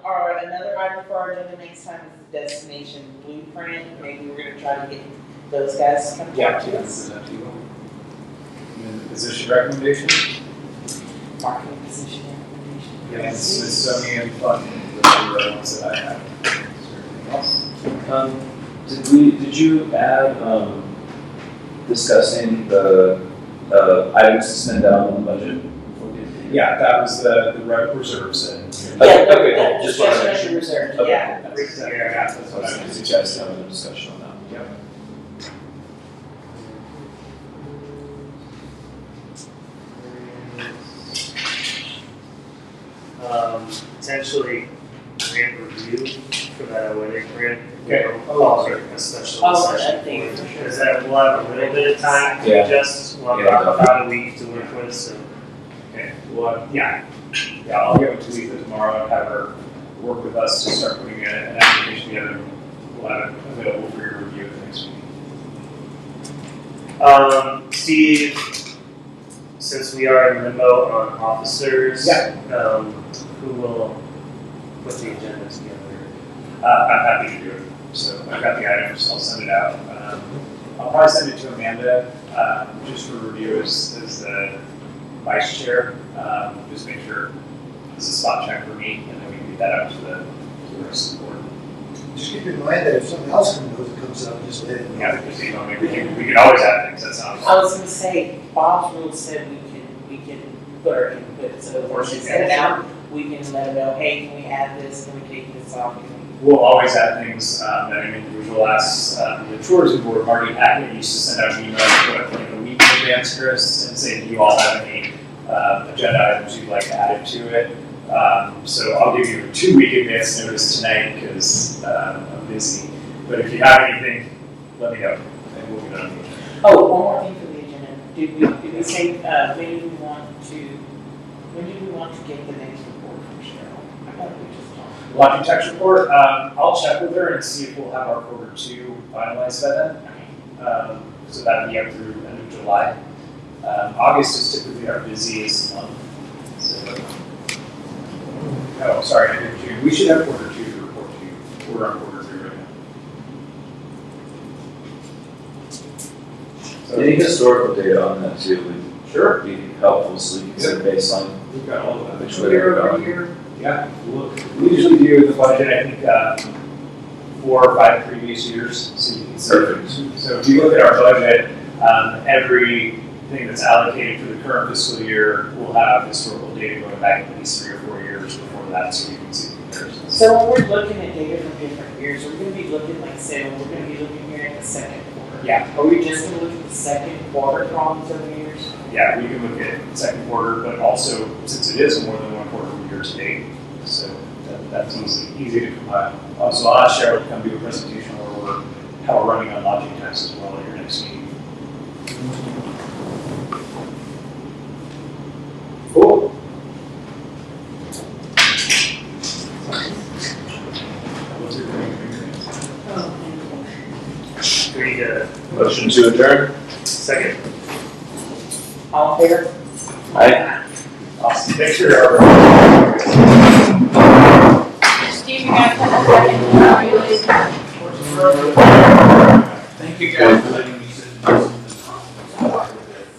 Or another item for our agenda next time is the destination blueprint. Maybe we're gonna try to get those guys to come talk to us. Is that you? And then the position recommendation? Marketing position recommendation. Yeah, it's Sony and Fun. Those are the ones that I have. Is there anything else? Did you add, discussing the, items to spend down on the budget? Yeah, that was the reserves and. Okay, Yeah, okay, the just wanted to discussion make of sure. reserve, Okay. yeah. That's exactly, Yeah. that's what I I was. was suggesting having a discussion on that. Yep. Potentially grant review for that away grant. Okay. Oh, sorry, a special Oh, session. that thing, for sure. Is that we'll have a little bit of time to Yeah. adjust, we'll have Yeah. about a week to work with, so. Okay, well, yeah, I'll get with Talitha tomorrow and have her work with us to start putting an application together. We'll have it available for your review at the next meeting. Steve, since we are in limbo on officers, who will put the agenda together? I'm happy to do it. So I've got the items, I'll send it out. I'll probably send it to Amanda, just for review as the vice chair. Just make sure it's a spot check for me, and then we can get that out to the rest of the board. Just keep in mind that if something else comes up, just let it know. Yeah, because you know, we can always add things, that sounds. I was gonna say, Bob's rules said we can put our input, so when she send it out, we can let them know, hey, can we add this, can we take this off? We'll always add things that an individual asks. The tourism board, Marty Hackett used to send out an email like a week in advance, Chris, and say, do you all have any agenda items you'd like added to it? So I'll give you a 2-week advance notice tonight because I'm busy. But if you have anything, let me know, and we'll get on the agenda. Oh, one more thing for the agenda. Did we say, when do we want to get the next report from Cheryl? I thought we just talked. Lodging tax report, I'll check with her and see if we'll have our quarter 2 finalized by then. So that'll be up through end of July. August is typically our busiest month. So, oh, sorry, end of June. We should have quarter 2 to report to you. We're on quarter 3 right now. So, Any historical data on that too would sure. be helpful, so you can set a baseline. We've got all of that. Which way we're going. Yeah, we usually do the budget, I think, 4 or 5 previous years. So you can see. Perfect. So if you look at our budget, everything that's allocated for the current fiscal year will have historical data going back at least 3 or 4 years before that, so you can see the comparisons. So when we're looking at data from different years, are we gonna be looking, like, say, we're gonna be looking here at the second quarter? Yeah. Are we just gonna look at the second quarter for all these other years? Yeah, we can look at second quarter, but also, since it is more than 1 quarter from year to date, so that's easy to compile. So I'll ask Cheryl to come do a presentation where how we're running on lodging tax as well at your next meeting. Cool. Do we need a Motion to adjourn? second? All in favor? Aye. Awesome. Thanks for your hard work.